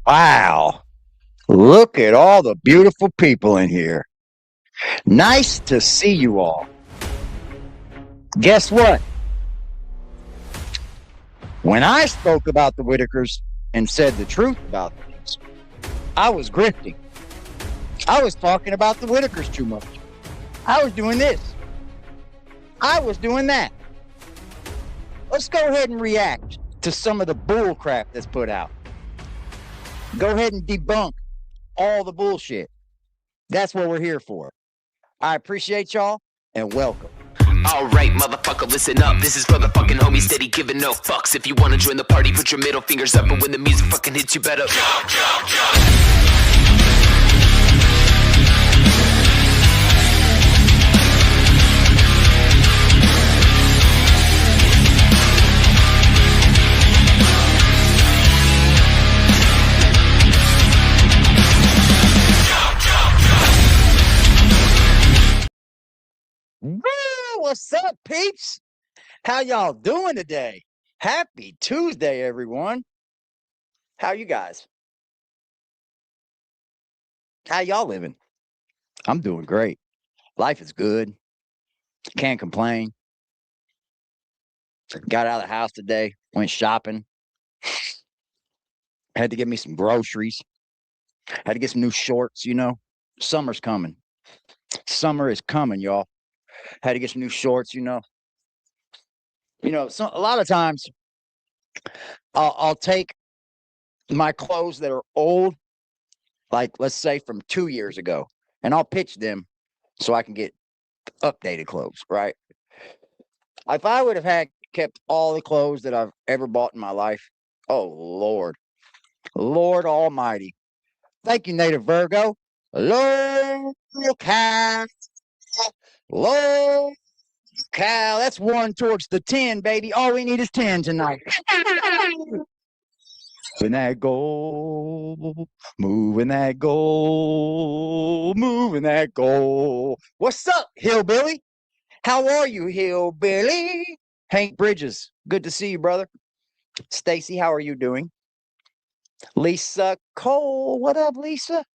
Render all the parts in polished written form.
Wow. Look at all the beautiful people in here. Nice to see you all. Guess what? When I spoke about the Whittakers and said the truth about things, I was grifting. I was talking about the Whittakers too much. I was doing this. I was doing that. Let's go ahead and react to some of the bull crap that's put out. Go ahead and debunk all the bullshit. That's what we're here for. I appreciate y'all and welcome. Alright, motherfucker, listen up. This is for the fucking homies steady giving no fucks. If you wanna join the party, put your middle fingers up. And when the music fucking hits, you better jump. What's up, peeps? How y'all doing today? Happy Tuesday, everyone. How you guys? How y'all living? I'm doing great. Life is good. Can't complain. Got out of the house today. Went shopping. Had to get me some groceries. Had to get some new shorts, you know. Summer's coming. Summer is coming, y'all. Had to get some new shorts, you know. So a lot of times I'll take my clothes that are old, like let's say from 2 years ago, and I'll pitch them so I can get updated clothes, right? If I would have had kept all the clothes that I've ever bought in my life, oh Lord, Lord Almighty. Thank you, Native Virgo. Lord cow. Lord cow. That's 1 towards the 10, baby. All we need is 10 tonight. Moving that goal, moving that goal, moving that goal. What's up, hillbilly? How are you, hillbilly? Hank Bridges, good to see you, brother. Stacy, how are you doing? Lisa Cole, what up, Lisa?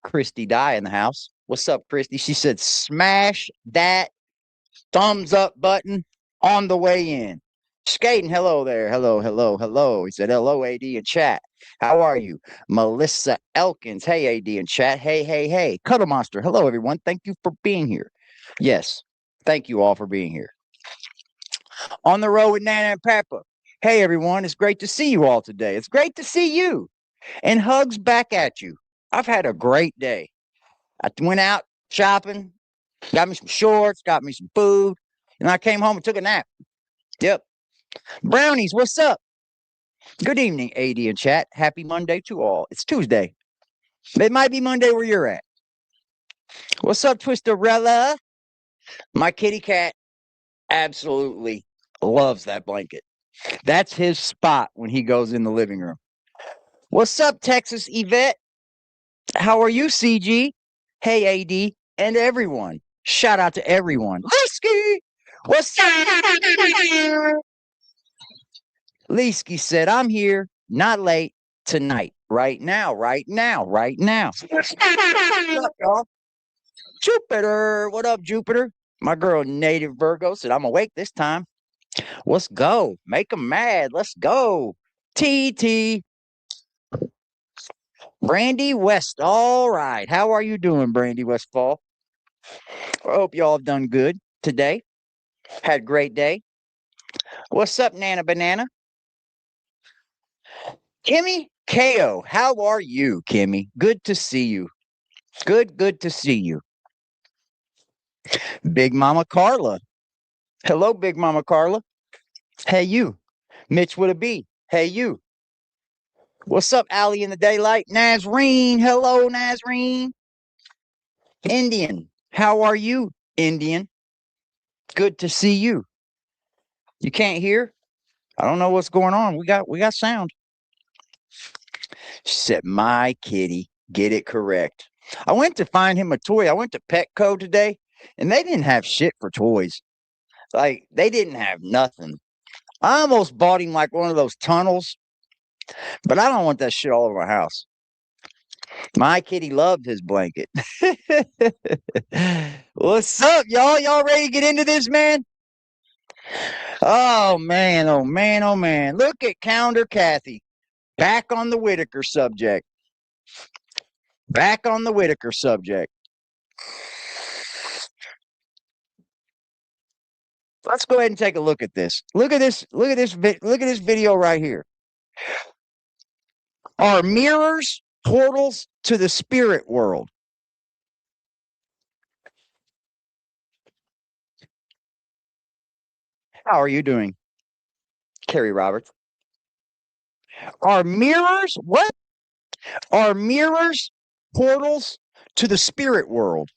Christy Dye in the house. What's up, Christy? She said, smash that thumbs up button on the way in. Skating, hello there. Hello, hello, hello. He said, hello, AD in chat. How are you? Melissa Elkins. Hey, AD in chat. Hey, hey, hey. Cuddle Monster. Hello, everyone. Thank you for being here. Yes, thank you all for being here. On the road with Nana and Papa. Hey, everyone. It's great to see you all today. It's great to see you. And hugs back at you. I've had a great day. I went out shopping, got me some shorts, got me some food, and I came home and took a nap. Yep. Brownies, what's up? Good evening, AD in chat. Happy Monday to all. It's Tuesday. It might be Monday where you're at. What's up, Twisterella? My kitty cat absolutely loves that blanket. That's his spot when he goes in the living room. What's up, Texas Yvette? How are you, CG? Hey, AD, and everyone. Shout out to everyone. Leesky! What's up? Leesky said, I'm here, not late, tonight. Right now, right now, right now. What's up, y'all? Jupiter, what up, Jupiter? My girl, Native Virgo, said, I'm awake this time. Let's go. Make them mad. Let's go. TT. Brandy West. All right. How are you doing, Brandy Westfall? I hope y'all have done good today. Had a great day. What's up, Nana Banana? Kimmy KO. How are you, Kimmy? Good to see you. Good to see you. Big Mama Carla. Hello, Big Mama Carla. Hey, you. Mitch with a B. Hey, you. What's up, Allie in the daylight? Nazreen. Hello, Nazreen. Indian. How are you, Indian? Good to see you. You can't hear? I don't know what's going on. We got sound. She said, my kitty, get it correct. I went to find him a toy. I went to Petco today, and they didn't have shit for toys. Like, they didn't have nothing. I almost bought him like one of those tunnels, But I don't want that shit all over my house. My kitty loved his blanket. What's up, y'all? Y'all ready to get into this, man? Oh, man. Oh, man. Oh, man. Look at Calendar Kathy. Back on the Whitaker subject. Back on the Whitaker subject. Let's go ahead and take a look at this. Look at this. Look at this. Look at this video right here. Are mirrors portals to the spirit world? How are you doing, Carrie Roberts? Are mirrors what? Are mirrors portals to the spirit world?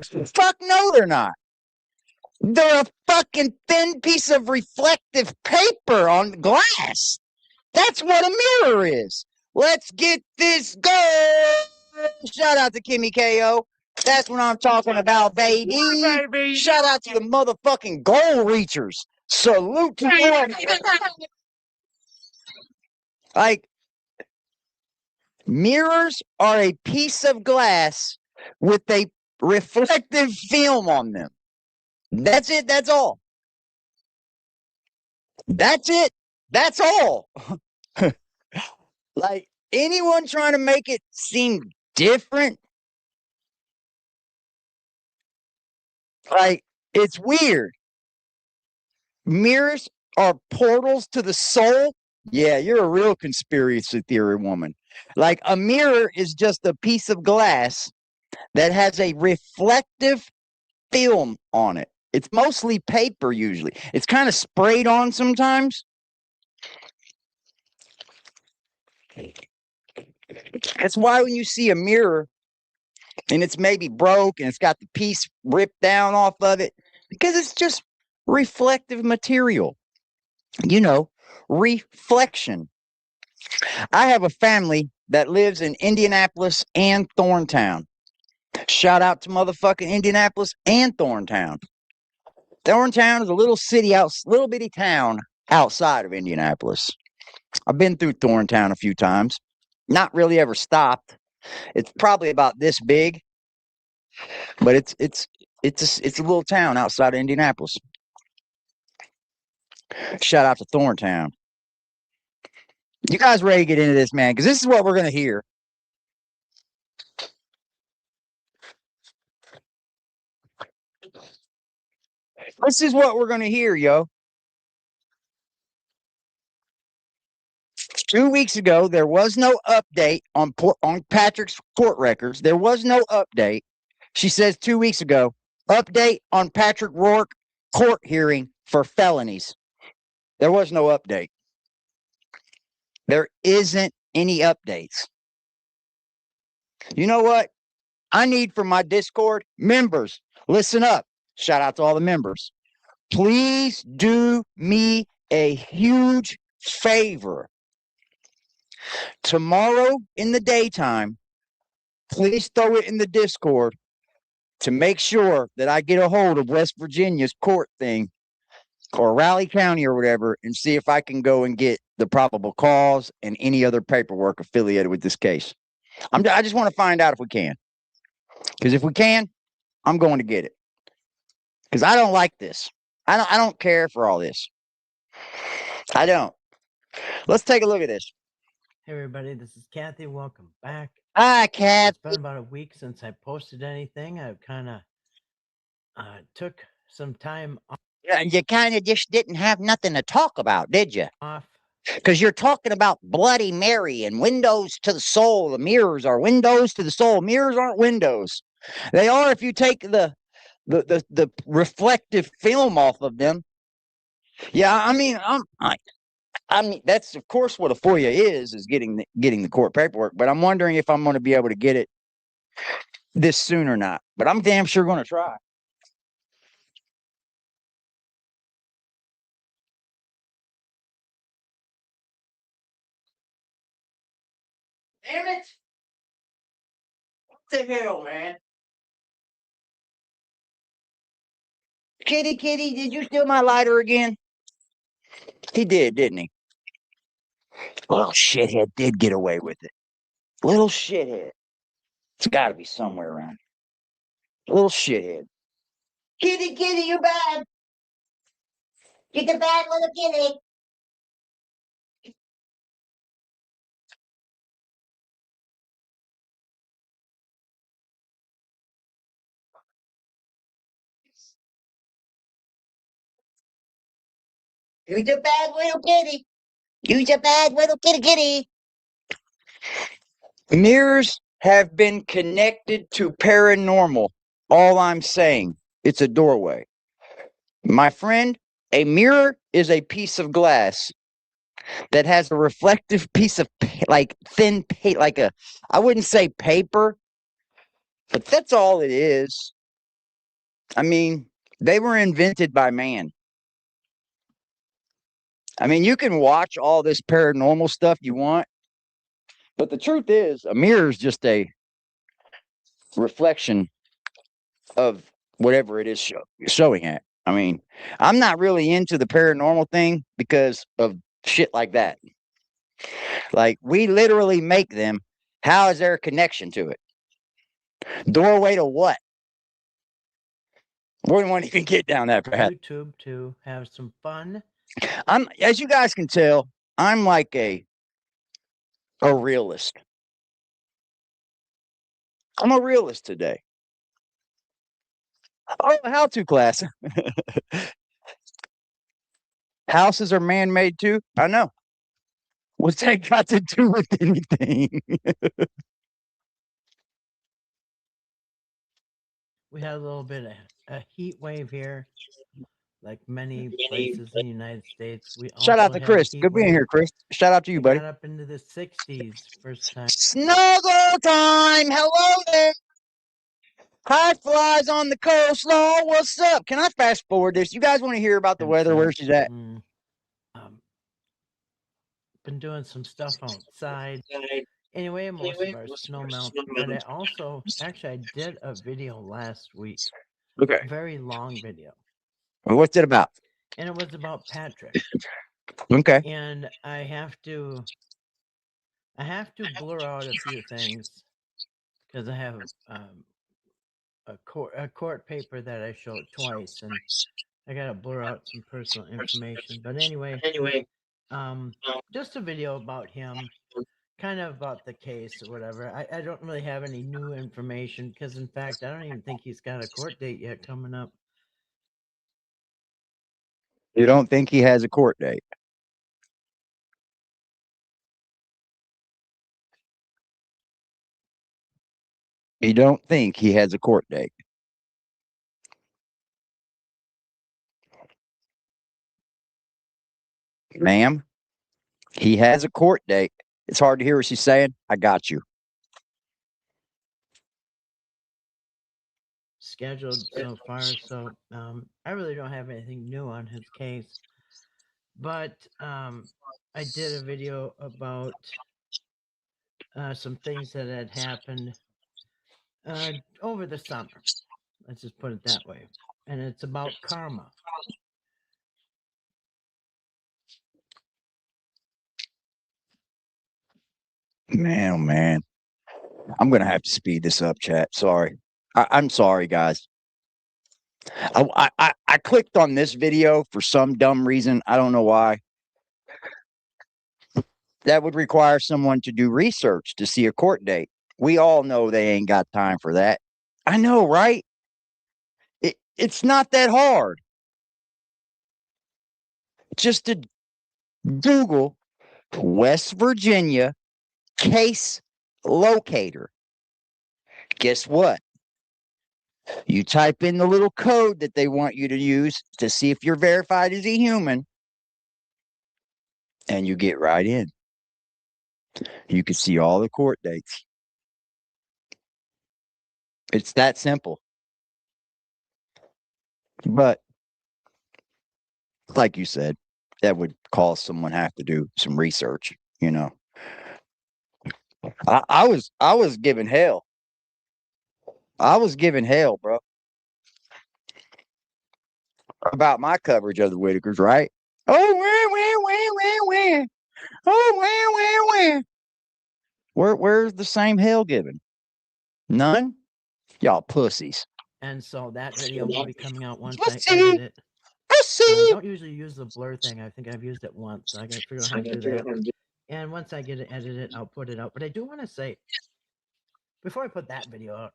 Fuck no, they're not. They're a fucking thin piece of reflective paper on glass. That's what a mirror is. Let's get this going. Shout out to Kimmy KO. That's what I'm talking about, baby. Baby. Shout out to the motherfucking goal reachers. Salute to them. Like, mirrors are a piece of glass with a reflective film on them. That's it. That's all. That's it. That's all. Like, anyone trying to make it seem different, like, it's weird. Mirrors are portals to the soul. Yeah, you're a real conspiracy theory woman. Like, a mirror is just a piece of glass that has a reflective film on it. It's mostly paper usually. It's kind of sprayed on sometimes. That's why when you see a mirror and it's maybe broke and it's got the piece ripped down off of it, because it's just reflective material. You know, reflection. I have a family that lives in Indianapolis and Thorntown. Shout out to motherfucking Indianapolis and Thorntown. Thorntown is a little city out, little bitty town outside of Indianapolis. I've been through Thorntown a few times. Not really ever stopped. It's probably about this big, but it's a little town outside of Indianapolis. Shout out to Thorntown. You guys ready to get into this, man? Because this is what we're gonna hear. This is what we're gonna hear, yo. 2 weeks ago, there was no update on Patrick's court records. There was no update. She says 2 weeks ago, update on Patrick Rourke court hearing for felonies. There was no update. There isn't any updates. You know what? I need for my Discord members, listen up. Shout out to all the members. Please do me a huge favor. Tomorrow in the daytime, please throw it in the Discord to make sure that I get a hold of West Virginia's court thing or Raleigh County or whatever and see if I can go and get the probable cause and any other paperwork affiliated with this case. I just want to find out if we can. Because if we can, I'm going to get it. Because I don't like this. I don't care for all this. I don't. Let's take a look at this. Hey everybody, this is Kathy. Welcome back. Hi, Kathy. It's been about a week since I posted anything. I kind of took some time Yeah, you kind of just didn't have nothing to talk about, did you? off. Because you're talking about Bloody Mary and windows to the soul. The mirrors are windows to the soul. Mirrors aren't windows. They are if you take the reflective film off of them. Yeah, I mean that's of course what a FOIA is getting the court paperwork. But I'm wondering if I'm going to be able to get it this soon or not. But I'm damn sure going to try. Damn it! What the hell, man? Kitty, did you steal my lighter again? He did, didn't he? Little shithead did get away with it. Little shithead. It's got to be somewhere around here. Little shithead. Kitty, kitty, you bad. You're the bad little kitty. You're the bad little kitty. You're the bad little kitty kitty. Mirrors have been connected to paranormal. All I'm saying, it's a doorway. My friend, a mirror is a piece of glass that has a reflective piece of like thin like a, I wouldn't say paper, but that's all it is. I mean, they were invented by man. I mean, you can watch all this paranormal stuff you want, but the truth is, a mirror is just a reflection of whatever it is showing at. I mean, I'm not really into the paranormal thing because of shit like that. Like, we literally make them. How is there a connection to it? Doorway to what? We wouldn't want to even get down that path. YouTube to have some fun. As you guys can tell, I'm like a realist. I'm a realist today. Oh, how-to class. Houses are man-made too? I know. What's that got to do with anything? We had a little bit of a heat wave here, like many places in the United States. We Shout out also to had a Chris. heat Good being wave. here, Chris. Shout out to you, It buddy. got up into the 60s first time. Snuggle time. Hello there. High flies on the coastline. What's up? Can I fast forward this? You guys want to hear about the weather? Where she's at? Been doing some stuff outside. Anyway, most of our snow melted, but I also actually I did a video last week. Okay. A very long video. Well, what's it about? And it was about Patrick. Okay. And I have to blur out a few things because I have a court paper that I showed twice, and I gotta blur out some personal information. But anyway, just a video about him, kind of about the case or whatever. I don't really have any new information because, in fact, I don't even think he's got a court date yet coming up. You don't think he has a court date? You don't think he has a court date? Ma'am, he has a court date. It's hard to hear what she's saying. I got you. Scheduled so far, so I really don't have anything new on his case. But I did a video about some things that had happened over the summer. Let's just put it that way. And it's about karma. Man, oh man. I'm going to have to speed this up, chat. Sorry. I'm sorry, guys. I clicked on this video for some dumb reason. I don't know why. That would require someone to do research to see a court date. We all know they ain't got time for that. I know, right? It's not that hard. Just to Google West Virginia case locator. Guess what? You type in the little code that they want you to use to see if you're verified as a human, and you get right in. You can see all the court dates. It's that simple. But like you said, that would cause someone have to do some research, you know. I was given hell. I was given hell, bro, about my coverage of the Whittakers, right? Oh, where? Oh, where? Where's the same hell given? None? Y'all pussies. And so that video will be coming out once I edit Pussy! it. Pussy! I don't usually use the blur thing. I think I've used it once. So I got to figure out how to do that. And once I get it edited, I'll put it out. But I do want to say, before I put that video out,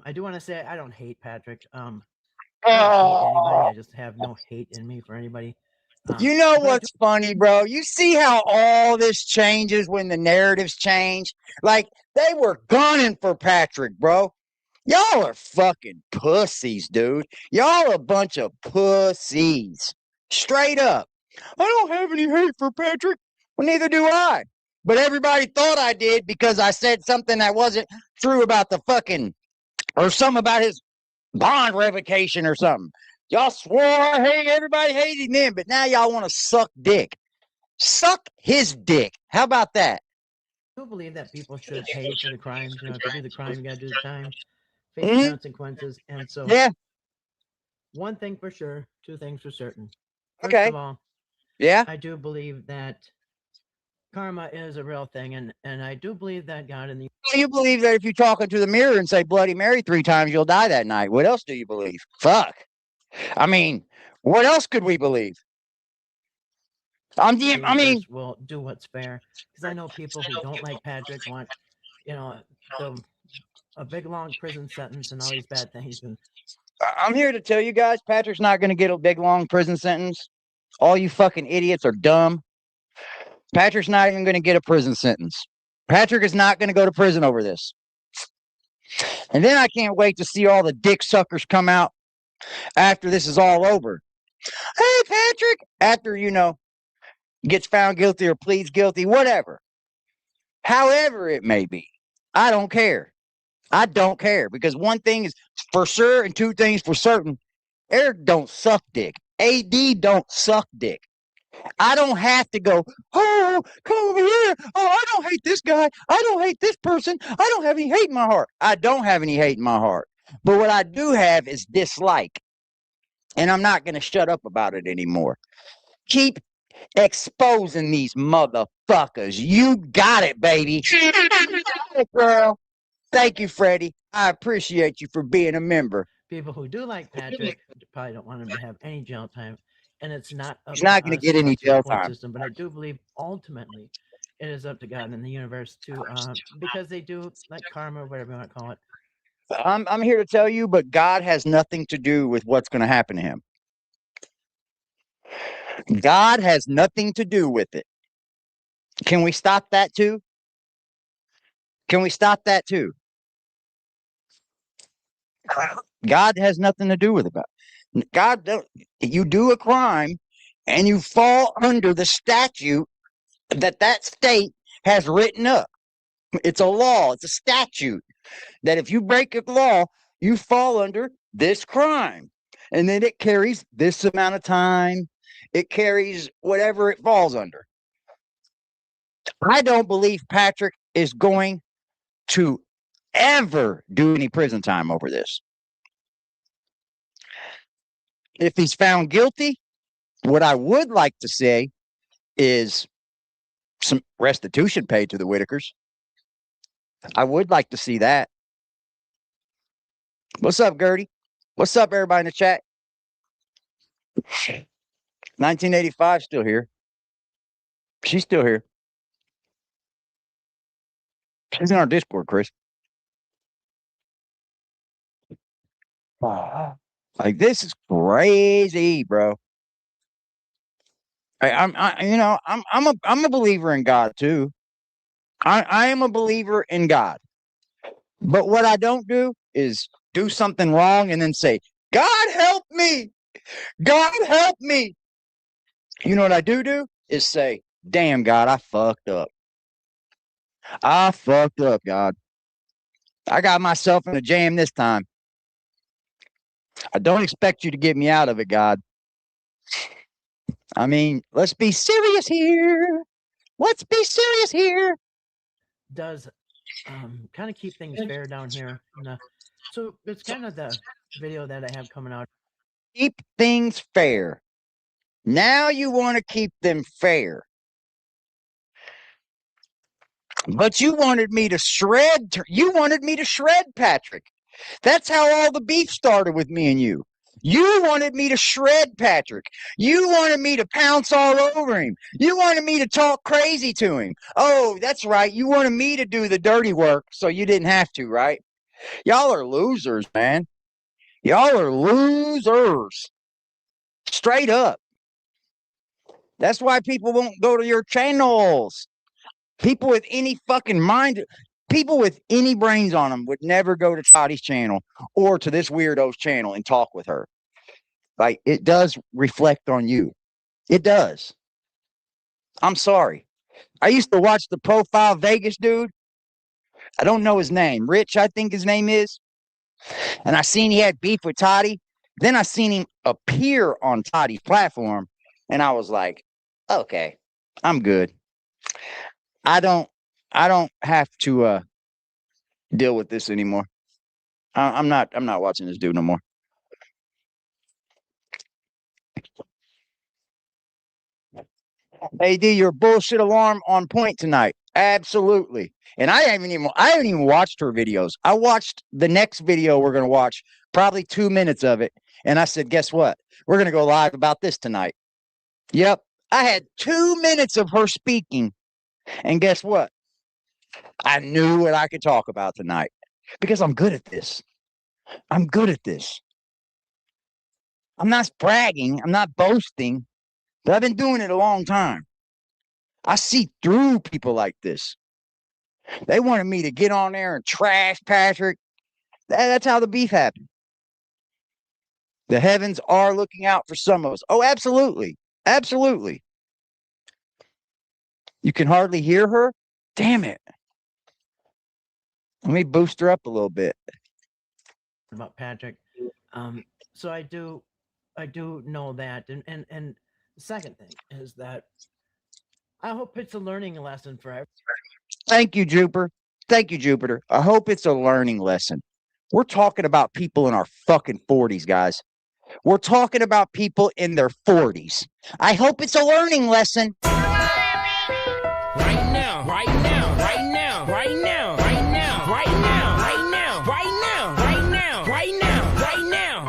I do want to say I don't hate Patrick. I don't hate anybody. I just have no hate in me for anybody. You know what's funny, bro? You see how all this changes when the narratives change? Like, they were gunning for Patrick, bro. Y'all are fucking pussies, dude. Y'all a bunch of pussies. Straight up. I don't have any hate for Patrick. Well, neither do I. But everybody thought I did because I said something that wasn't true about the fucking, or something about his bond revocation or something. Y'all swore everybody hated him, but now y'all want to suck dick. Suck his dick. How about that? I do believe that people should pay for the crimes. If you do the crime, you got to do the time, face Mhm. consequences. And so, Yeah. one thing for sure, two things for certain. First Okay. of all, Yeah. I do believe that karma is a real thing, and I do believe that God in the You believe that if you talk into the mirror and say Bloody Mary 3 times, you'll die that night. What else do you believe? Fuck. I mean, what else could we believe? universe will do what's fair. Because I know people who don't like Patrick want, the a big long prison sentence and all these bad things. And I'm here to tell you guys, Patrick's not going to get a big long prison sentence. All you fucking idiots are dumb. Patrick's not even going to get a prison sentence. Patrick is not going to go to prison over this. And then I can't wait to see all the dick suckers come out after this is all over. Hey, Patrick, after, gets found guilty or pleads guilty, whatever. However it may be. I don't care. I don't care because one thing is for sure and two things for certain. Eric don't suck dick. AD don't suck dick. I don't have to go, oh, come over here. Oh, I don't hate this guy. I don't hate this person. I don't have any hate in my heart. I don't have any hate in my heart. But what I do have is dislike. And I'm not going to shut up about it anymore. Keep exposing these motherfuckers. You got it, baby. You got it, girl. Thank you, Freddie. I appreciate you for being a member. people who do like Patrick probably don't want him to have any jail time. And it's not up He's not to going to us get and any up to the jail court time. system. But I do believe ultimately it is up to God and the universe to, because they do like karma, whatever you want to call it. I'm here to tell you, but God has nothing to do with what's going to happen to him. God has nothing to do with it. Can we stop that too? Can we stop that too? God has nothing to do with it. God, you do a crime and you fall under the statute that state has written up. It's a law. It's a statute that if you break a law, you fall under this crime. And then it carries this amount of time. It carries whatever it falls under. I don't believe Patrick is going to ever do any prison time over this. If he's found guilty, what I would like to say is some restitution paid to the Whitakers. I would like to see that. What's up, Gertie? What's up, everybody in the chat? 1985 still here. She's still here. She's in our Discord, Chris. Like, this is crazy, bro. I'm a believer in God too. I am a believer in God. But what I don't do is do something wrong and then say, God help me. God help me. You know what I do is say, damn, God, I fucked up. I fucked up, God. I got myself in a jam this time. I don't expect you to get me out of it, God. I mean, let's be serious here. Let's be serious here. Does kind of keep things fair down here. So it's kind of the video that I have coming out. Keep things fair. Now you want to keep them fair. But you wanted me to shred. You wanted me to shred Patrick. That's how all the beef started with me and you. You wanted me to shred Patrick. You wanted me to pounce all over him. You wanted me to talk crazy to him. Oh, that's right. You wanted me to do the dirty work so you didn't have to, right? Y'all are losers, man. Y'all are losers. Straight up. That's why people won't go to your channels. People with any fucking mind, people with any brains on them would never go to Toddie's channel or to this weirdo's channel and talk with her. Like, it does reflect on you. It does. I'm sorry. I used to watch the Profile Vegas dude. I don't know his name. Rich, I think his name is. And I seen he had beef with Toddie. Then I seen him appear on Toddie's platform. And I was like, okay, I'm good. I don't have to deal with this anymore. I'm not watching this dude no more. AD, your bullshit alarm on point tonight. Absolutely. And I haven't even watched her videos. I watched the next video we're gonna watch, probably 2 minutes of it. And I said, guess what? We're gonna go live about this tonight. Yep. I had 2 minutes of her speaking. And guess what? I knew what I could talk about tonight. Because I'm good at this. I'm good at this. I'm not bragging. I'm not boasting. But I've been doing it a long time. I see through people like this. They wanted me to get on there and trash Patrick. That's how the beef happened. The heavens are looking out for some of us. Oh, absolutely. Absolutely. You can hardly hear her? Damn it. Let me boost her up a little bit. About Patrick. So I do know that. And the second thing is that I hope it's a learning lesson for everyone. Thank you, Jupiter. Thank you, Jupiter. I hope it's a learning lesson. We're talking about people in our fucking 40s, guys. We're talking about people in their 40s. I hope it's a learning lesson. Right now, right now, right now, right now, right now, right now, right now, right now, right now, right now, right now.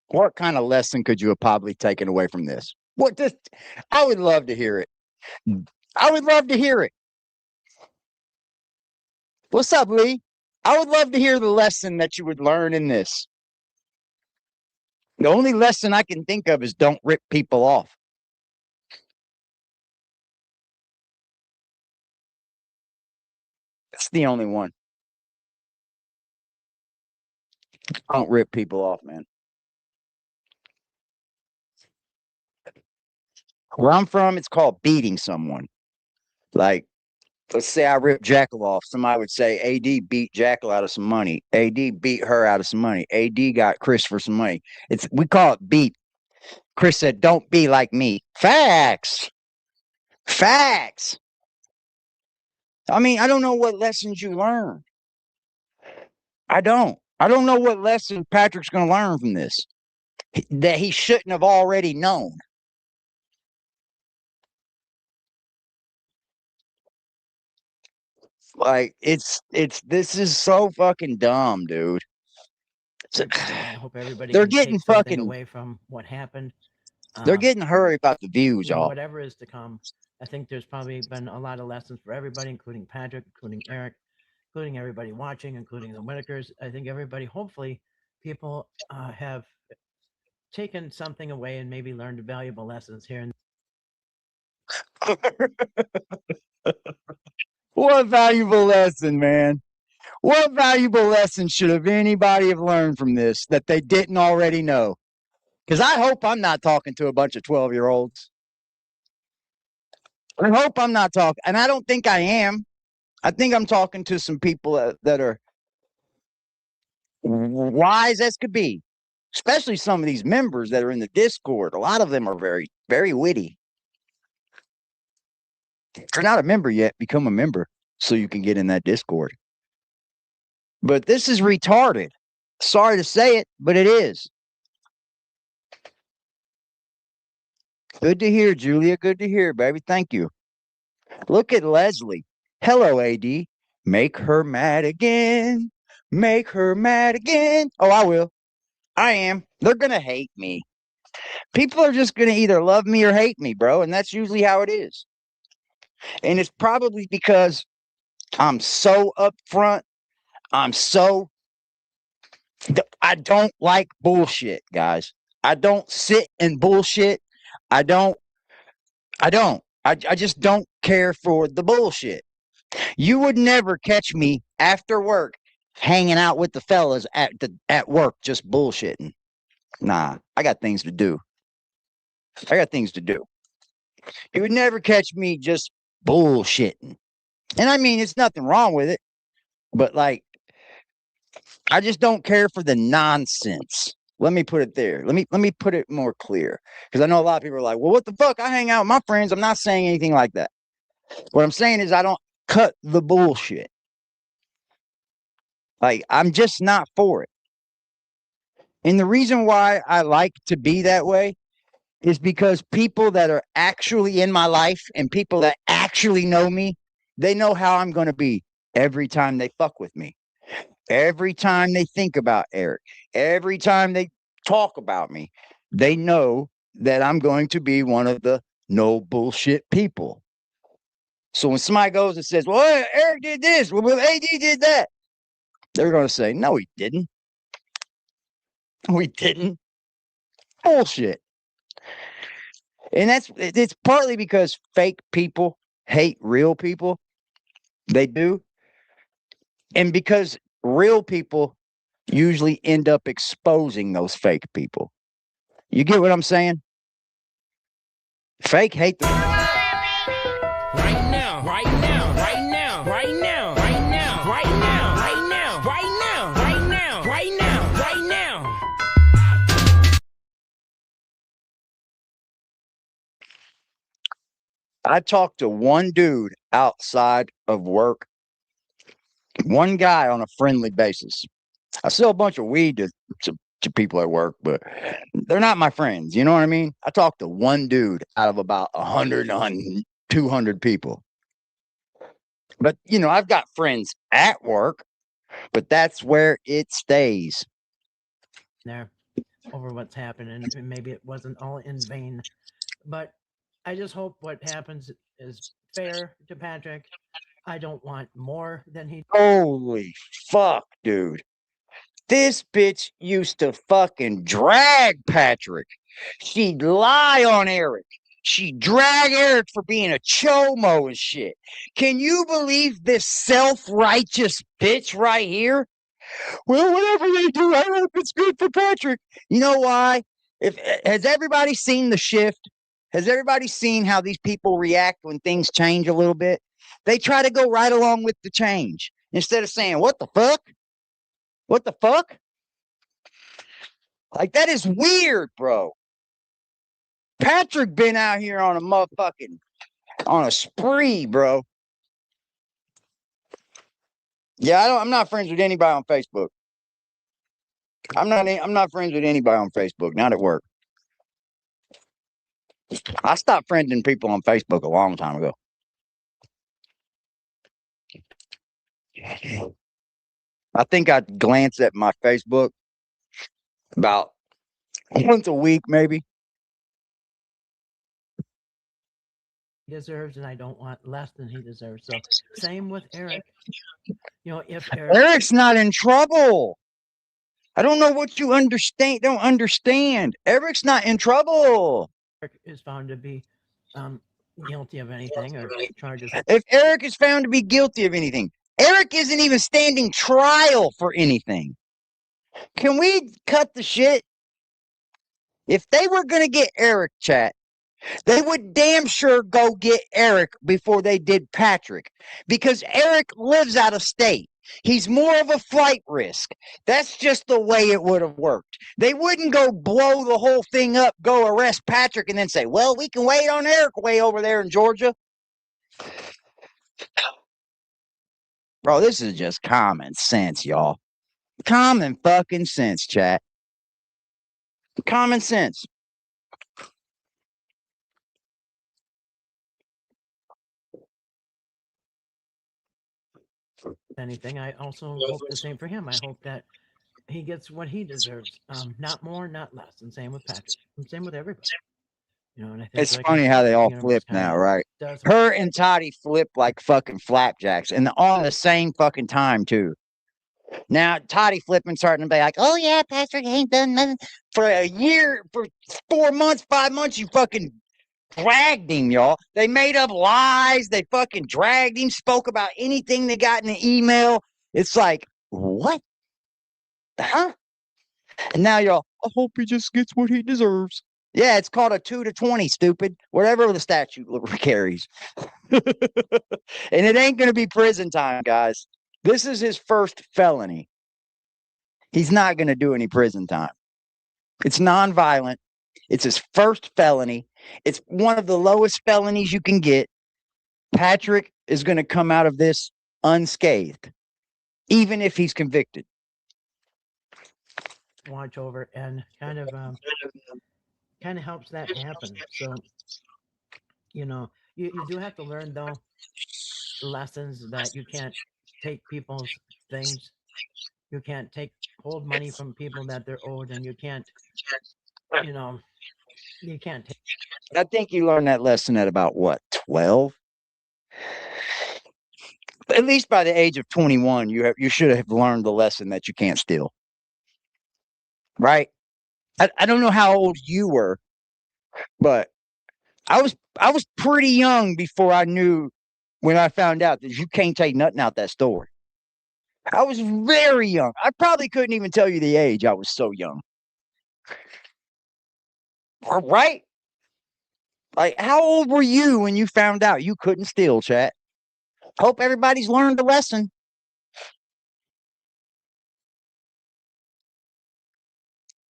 What kind of lesson could you have probably taken away from this? What just I would love to hear it. I would love to hear it. What's up, Lee? I would love to hear the lesson that you would learn in this. The only lesson I can think of is don't rip people off. That's the only one. Don't rip people off, man. Where I'm from, it's called beating someone. Like, let's say I rip Jackal off. Somebody would say AD beat Jackal out of some money. AD beat her out of some money. AD got Chris for some money. We call it beat. Chris said, don't be like me. Facts. Facts. I mean, I don't know what lessons you learn. I don't know what lesson Patrick's going to learn from this that he shouldn't have already known. Like, this is so fucking dumb, dude. I hope everybody They're can getting take something fucking away from what happened. They're getting hurried about the views, You know, y'all. whatever is to come. I think there's probably been a lot of lessons for everybody, including Patrick, including Eric, including everybody watching, including the Whitakers. I think everybody, hopefully, people have taken something away and maybe learned valuable lessons here and What valuable lesson, man. What valuable lesson should have anybody have learned from this that they didn't already know? Because I hope I'm not talking to a bunch of 12-year-olds. I hope I'm not talking, and I don't think I am. I think I'm talking to some people that are wise as could be, especially some of these members that are in the Discord. A lot of them are very, very witty. If you're not a member yet, become a member. so you can get in that Discord. But this is retarded. Sorry to say it, but it is. Good to hear, Julia. Good to hear, baby. Thank you. Look at Leslie. Hello, AD. Make her mad again. Make her mad again. Oh, I will. I am. They're going to hate me. People are just going to either love me or hate me, bro. And that's usually how it is. And it's probably because I'm so upfront. I don't like bullshit, guys. I don't sit in bullshit. I just don't care for the bullshit. You would never catch me after work hanging out with the fellas at work just bullshitting. Nah, I got things to do. You would never catch me just bullshitting. And I mean, it's nothing wrong with it, but like, I just don't care for the nonsense. Let me put it there. Let me put it more clear, because I know a lot of people are like, well, what the fuck? I hang out with my friends. I'm not saying anything like that. What I'm saying is I don't cut the bullshit. Like, I'm just not for it. And the reason why I like to be that way is because people that are actually in my life and people that actually know me, they know how I'm going to be every time they fuck with me. Every time they think about Eric, every time they talk about me, they know that I'm going to be one of the no bullshit people. So when somebody goes and says, well, Eric did this, well, AD did that, they're going to say, no, he didn't. No, he didn't. Bullshit. And it's partly because fake people hate real people. They do. And because real people usually end up exposing those fake people. You get what I'm saying? Fake hate them. Right now, right now, right now, right now, right now, right now, right now, right now, right now, right now, right now. I talked to one dude outside of work, one guy on a friendly basis. I sell a bunch of weed to people at work, but they're not my friends. You know what I mean? I talked to one dude out of about 100, 200 people. But, you know, I've got friends at work, but that's where it stays. There, over what's happened, and maybe it wasn't all in vain. But I just hope what happens is fair to Patrick. I don't want more than he. Holy fuck, dude. This bitch used to fucking drag Patrick. She'd lie on Eric. She'd drag Eric for being a chomo and shit. Can you believe this self-righteous bitch right here? Well, whatever they do, I hope it's good for Patrick. You know why? Has everybody seen the shift? Has everybody seen how these people react when things change a little bit? They try to go right along with the change instead of saying, what the fuck? What the fuck? Like, that is weird, bro. Patrick been out here on a spree, bro. Yeah, I'm not friends with anybody on Facebook. I'm not friends with anybody on Facebook, not at work. I stopped friending people on Facebook a long time ago. I think I glance at my Facebook about once a week, maybe. Deserves, and I don't want less than he deserves. So same with Eric. You know, if Eric's not in trouble. I don't know what you don't understand. Eric's not in trouble. Eric is found to be guilty of anything or charges. If Eric is found to be guilty of anything, Eric isn't even standing trial for anything. Can we cut the shit? If they were going to get Eric, chat, they would damn sure go get Eric before they did Patrick, because Eric lives out of state. He's more of a flight risk. That's just the way it would have worked. They wouldn't go blow the whole thing up, go arrest Patrick, and then say, well, we can wait on Eric way over there in Georgia. Bro, this is just common sense, y'all. Common fucking sense, chat. Common sense. Anything, I also hope the same for him. I hope that he gets what he deserves. Not more, not less. And same with Patrick. And same with everybody. You know, and I think, It's like I funny said, how they the all universe flip kind now, of right? does. Her and Toddie flip like fucking flapjacks, and all at the same fucking time too. Now Toddie flipping starting to be like, "Oh yeah, Patrick ain't done nothing for a year, for 4 months, 5 months. You fucking dragged him, y'all. They made up lies. They fucking dragged him. Spoke about anything they got in the email. It's like, what? Huh? And now y'all, I hope he just gets what he deserves. Yeah, it's called a 2 to 20, stupid. Whatever the statute carries. And it ain't going to be prison time, guys. This is his first felony. He's not going to do any prison time. It's nonviolent. It's his first felony. It's one of the lowest felonies you can get. Patrick is going to come out of this unscathed, even if he's convicted. Watch over and kind of helps that happen. So, you know, you do have to learn though lessons that you can't take people's things. You can't hold money from people that they're owed, and you can't, you know, you can't take. I think you learned that lesson at about what, 12? At least by the age of 21, you should have learned the lesson that you can't steal. Right? I don't know how old you were, but I was pretty young before I knew, when I found out that you can't take nothing out that store. I was very young. I probably couldn't even tell you the age. I was so young. Right? Like, how old were you when you found out you couldn't steal, chat? Hope everybody's learned the lesson.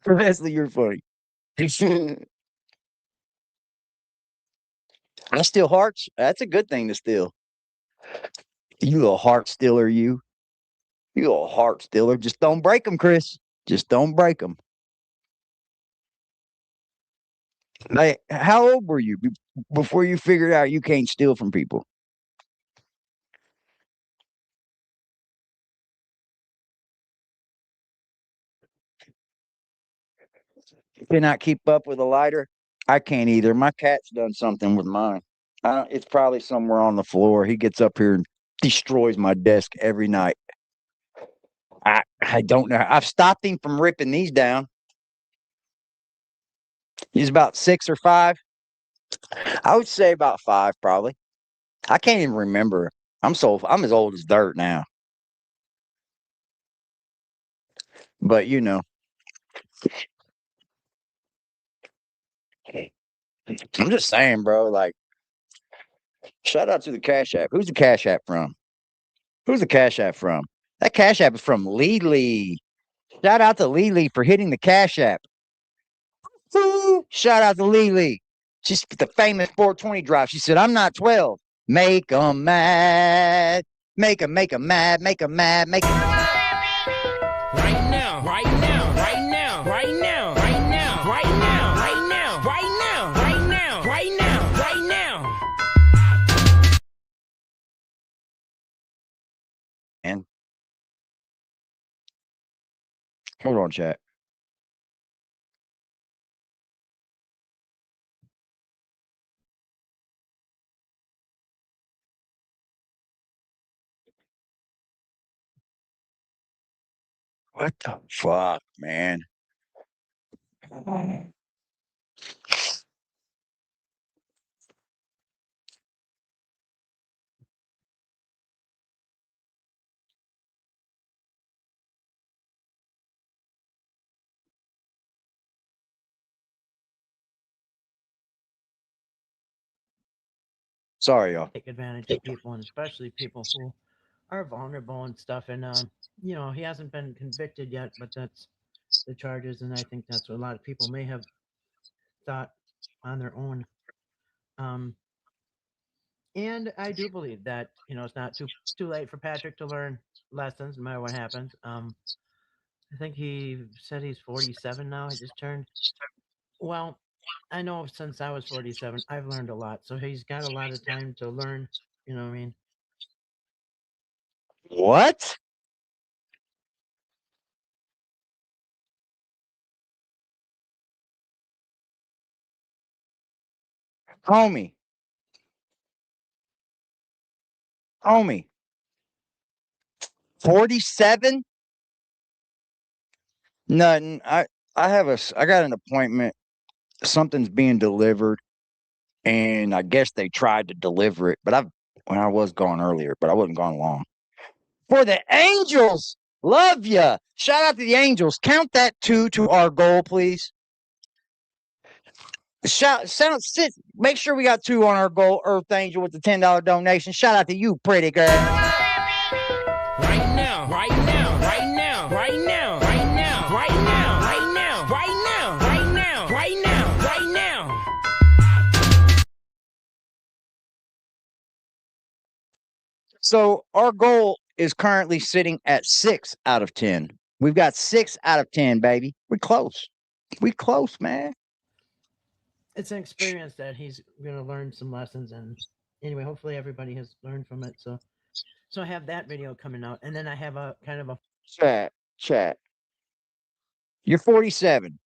Leslie, you're funny. I steal hearts. That's a good thing to steal. You little heart stealer, you. You little heart stealer. Just don't break them, Chris. Just don't break them. Like, how old were you before you figured out you can't steal from people? Cannot keep up with a lighter? I can't either. My cat's done something with mine. It's probably somewhere on the floor. He gets up here and destroys my desk every night. I don't know. I've stopped him from ripping these down. He's about 6 or 5. I would say about 5, probably. I can't even remember. I'm as old as dirt now. But I'm just saying, bro. Like, shout out to the Cash App. Who's the Cash App from? Who's the Cash App from? That Cash App is from Lily. Shout out to Lily for hitting the Cash App. Woo! Shout out to Lily. She's the famous 420 drive. She said, I'm not 12. Make 'em mad. Make 'em mad. Make 'em mad. Make 'em Right now, right now, right now, right now, right now, right now, right now, right now, right now, right now, right now. And hold on, chat. What the fuck, man? Sorry, y'all. Take advantage of people, and especially people who are vulnerable and stuff. And you know, he hasn't been convicted yet, but that's the charges, and I think that's what a lot of people may have thought on their own. Um, And I do believe that, it's not too late for Patrick to learn lessons, no matter what happens. I think he said he's 47 now. He just turned. Well, I know since I was 47, I've learned a lot. So he's got a lot of time to learn. You know what I mean? What? Homie. Homie. 47? Nothing. I got an appointment. Something's being delivered, and I guess they tried to deliver it, but when I was gone earlier, but I wasn't gone long. For the Angels, love ya. Shout out to the Angels. Count that 2 to our goal, please. Make sure we got 2 on our goal, Earth Angel, with the $10 donation. Shout out to you, pretty girl. Right now, right now, right now, right now, right now, right now, right now, right now, right now, right now, right now. So our goal is currently sitting at 6 out of 10. We've got 6 out of 10, baby. We're close. We close, man. It's an experience that he's going to learn some lessons. And anyway, hopefully everybody has learned from it. So I have that video coming out. And then I have a kind of a. Chat. You're 47.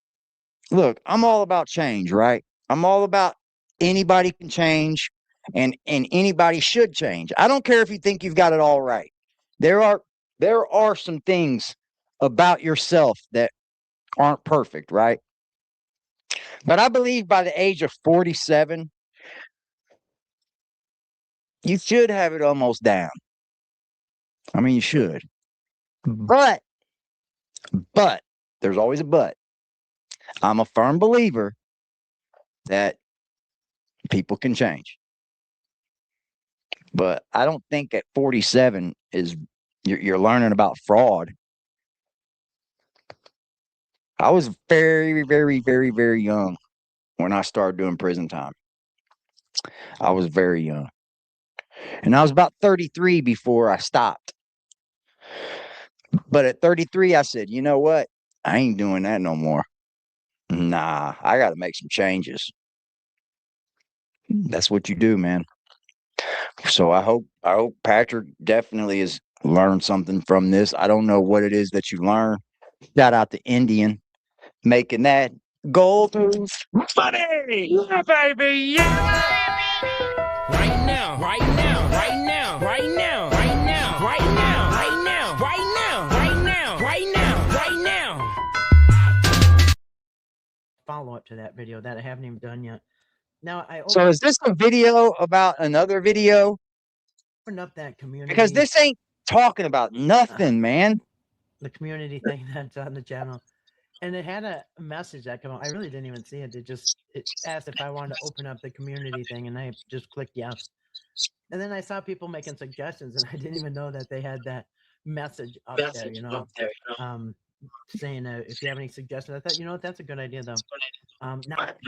Look, I'm all about change, right? I'm all about anybody can change and anybody should change. I don't care if you think you've got it all right. There are some things about yourself that aren't perfect, right? But I believe by the age of 47, you should have it almost down. I mean, you should. But there's always a but. I'm a firm believer that people can change. But I don't think at 47 you're learning about fraud. I was very, very, very, very young when I started doing prison time. I was very young. And I was about 33 before I stopped. But at 33, I said, you know what? I ain't doing that no more. Nah, I got to make some changes. That's what you do, man. So I hope Patrick definitely has learned something from this. I don't know what it is that you learn. Shout out to Indian making that gold funny. Yeah, baby. Yeah. Right now, right now, right now, right now, right now, right now, right now, right now, right now, right now, right now. Follow up to that video that I haven't even done yet. Now So is this a video about another video? opened up that community Because this ain't talking about nothing, man. The community thing that's on the channel, and it had a message that came out. I really didn't even see it. It asked if I wanted to open up the community thing, and I just clicked yes. And then I saw people making suggestions, and I didn't even know that they had that message up there. Saying if you have any suggestions. I thought, what, that's a good idea though. Now,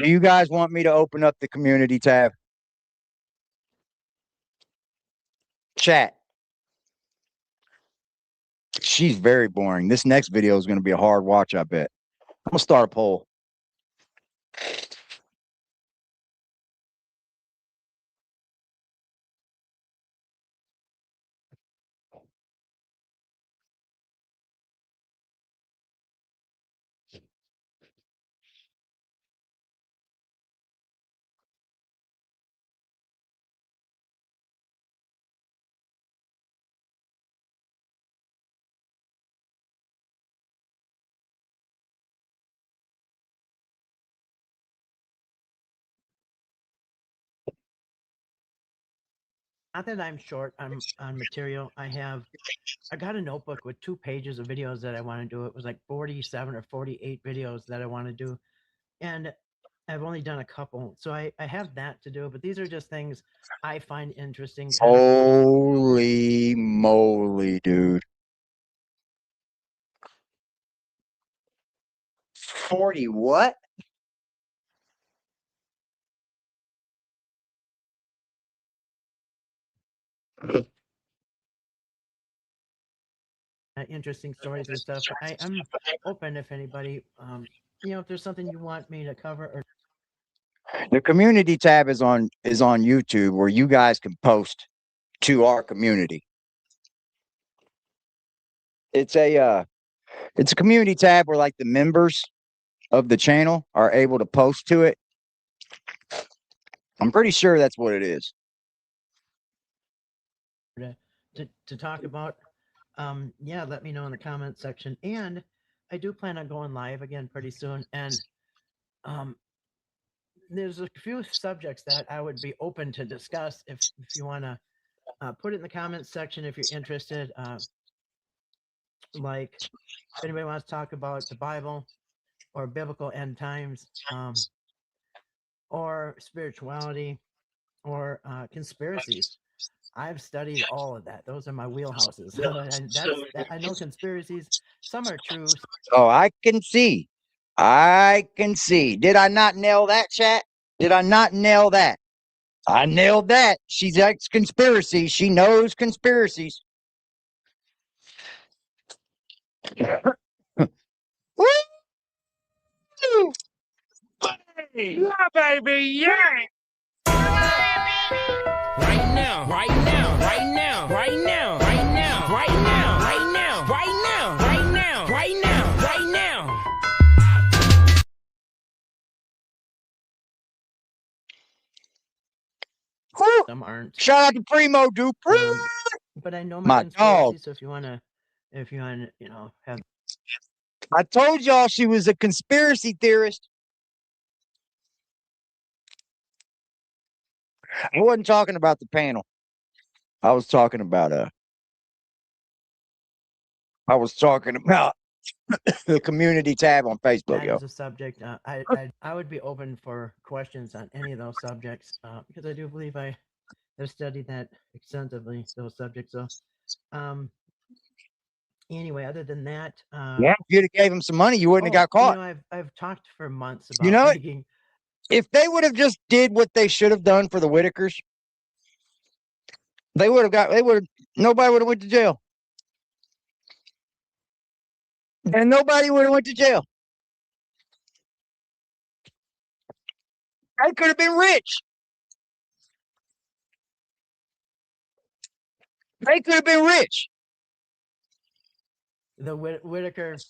Do you guys want me to open up the community tab? Chat. She's very boring. This next video is going to be a hard watch, I bet. I'm going to start a poll. not that I'm short on material. I got a notebook with 2 pages of videos that I want to do. It was like 47 or 48 videos that I want to do. And I've only done a couple. So I have that to do, but these are just things I find interesting. Holy moly, dude. 40 what? interesting stories and stuff. I'm open if anybody, if there's something you want me to cover or The community tab is on YouTube where you guys can post to our community. It's a community tab where like the members of the channel are able to post to it. I'm pretty sure that's what it is. to talk about, yeah, let me know in the comments section. And I do plan on going live again pretty soon. And there's a few subjects that I would be open to discuss if you want to put it in the comments section if you're interested. Like if anybody wants to talk about the Bible or biblical end times, or spirituality or conspiracies. I've studied all of that. Those are my wheelhouses. And I know conspiracies. Some are true. Oh, I can see. I can see. Did I not nail that, chat? Did I not nail that? I nailed that. She's ex conspiracy. She knows conspiracies. Woo! Yeah, baby, yeah. Right now, right now, right now, right now, right now, right now, right now, right now, right now, right now, right now. Woo! Some aren't. Shout out to Primo Dupe. But I know My conspiracy. dog. So if you wanna, have. I told y'all she was a conspiracy theorist. I wasn't talking about the panel. I was talking about the community tab on Facebook, That yo. is a subject. I would be open for questions on any of those subjects because I do believe I have studied that extensively, those subjects. So, anyway, other than that, Yeah, if you'd have gave him some money, you wouldn't have got caught. I've talked for months about making. If they would have just did what they should have done for the Whitakers, nobody would have went to jail. And nobody would have went to jail. I could have been rich. They could have been rich. The Whitakers,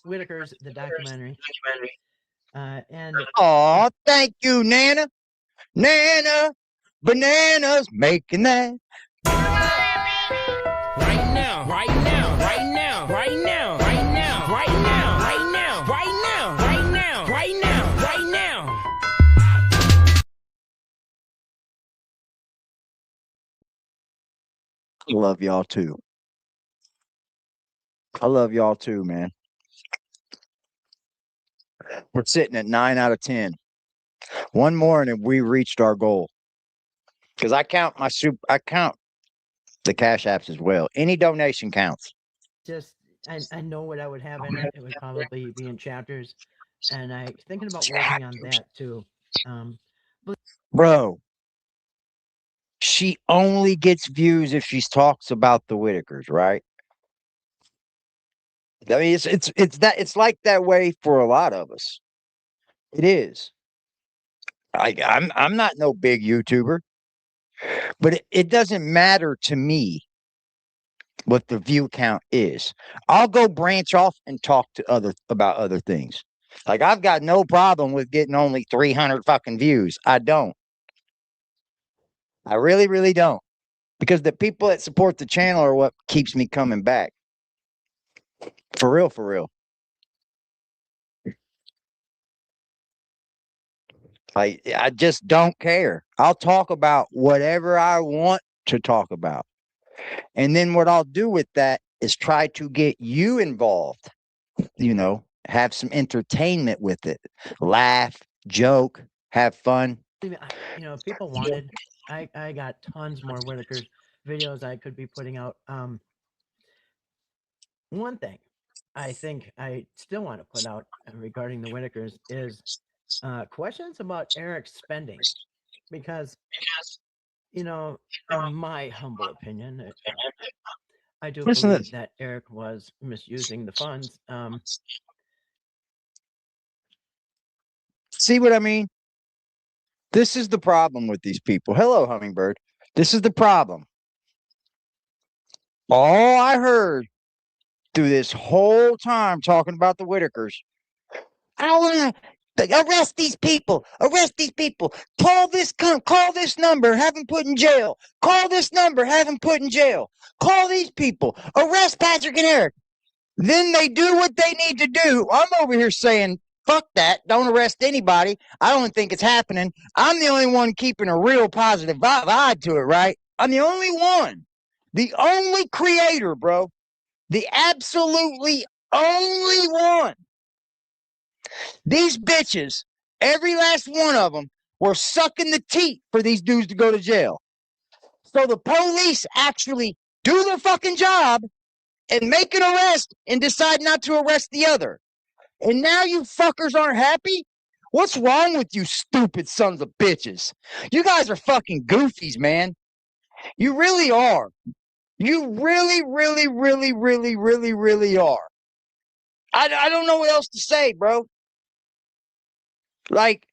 the documentary. And oh, thank you, Nana. Nana, bananas making that. Right now, right now, right now, right now, right now, right now, right now, right now, right now, right now, right now. I love y'all too. I love y'all too, man. We're sitting at 9 out of 10. One more and we reached our goal. Because I count the cash apps as well. Any donation counts. Just I know what I would have in it. It would probably be in chapters. And I thinking about working on that too. Bro, she only gets views if she talks about the Whitakers, right? I mean, it's like that way for a lot of us. It is. I'm not no big YouTuber, but it doesn't matter to me what the view count is. I'll go branch off and talk to about other things. Like I've got no problem with getting only 300 fucking views. I don't. I really, really don't. Because the people that support the channel are what keeps me coming back. For real, for real. I just don't care. I'll talk about whatever I want to talk about. And then what I'll do with that is try to get you involved, have some entertainment with it, laugh, joke, have fun. If people wanted, I got tons more Whitakers videos I could be putting out. One thing I think I still want to put out regarding the Whitakers is questions about Eric's spending, because in my humble opinion, I do Listen to believe this. that Eric was misusing the funds. See what I mean? This is the problem with these people. Hello, Hummingbird. This is the problem. All I heard through this whole time talking about the Whitakers, I want to arrest these people. Arrest these people. Call this number, have them put in jail. Call this number, have them put in jail. Call these people. Arrest Patrick and Eric. Then they do what they need to do. I'm over here saying, fuck that. Don't arrest anybody. I don't think it's happening. I'm the only one keeping a real positive vibe to it, right? I'm the only one. The only creator, bro. The absolutely only one. These bitches, every last one of them, were sucking the teat for these dudes to go to jail. So the police actually do their fucking job and make an arrest and decide not to arrest the other. And now you fuckers aren't happy? What's wrong with you stupid sons of bitches? You guys are fucking goofies, man. You really are. You really, really, really, really, really, really are. I don't know what else to say, bro. Like,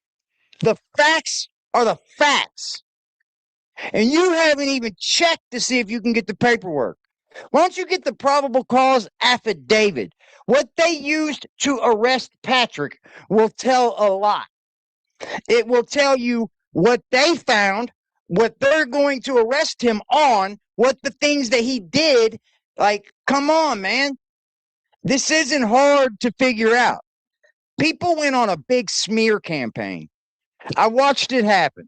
the facts are the facts. And you haven't even checked to see if you can get the paperwork. Why don't you get the probable cause affidavit? What they used to arrest Patrick will tell a lot. It will tell you what they found, what they're going to arrest him on, what the things that he did. Like, come on, man. This isn't hard to figure out. People went on a big smear campaign. I watched it happen.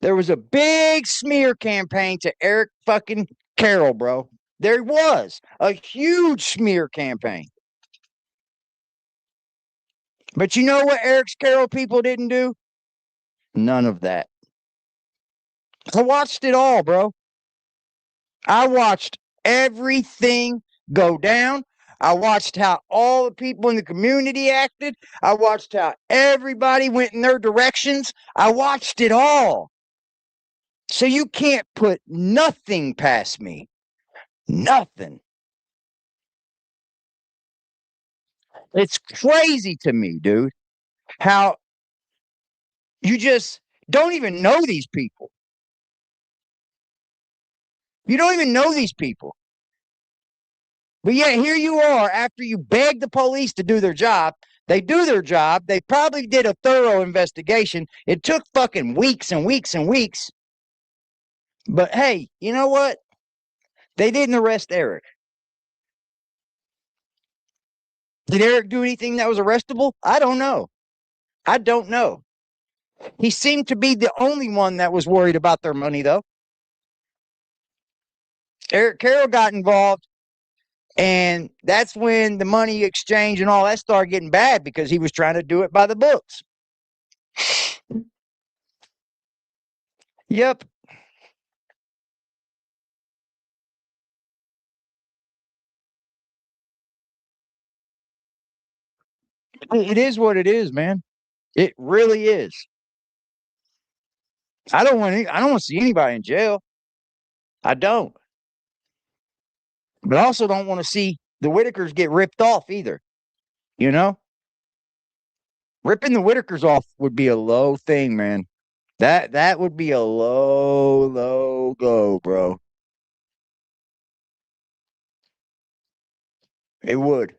There was a big smear campaign to Eric fucking Carroll, bro. There was a huge smear campaign. But you know what Eric's Carroll people didn't do? None of that. I watched it all, bro. I watched everything go down. I watched how all the people in the community acted. I watched how everybody went in their directions. I watched it all. So you can't put nothing past me. Nothing. It's crazy to me, dude, how you just don't even know these people. You don't even know these people. But yet here you are after you beg the police to do their job. They do their job. They probably did a thorough investigation. It took fucking weeks and weeks and weeks. But hey, you know what? They didn't arrest Eric. Did Eric do anything that was arrestable? I don't know. I don't know. He seemed to be the only one that was worried about their money, though. Eric Carroll got involved, and that's when the money exchange and all that started getting bad because he was trying to do it by the books. Yep. It is what it is, man. It really is. I don't want to see anybody in jail. I don't. But I also don't want to see the Whitakers get ripped off either. You know? Ripping the Whitakers off would be a low thing, man. That would be a low go, bro. It would.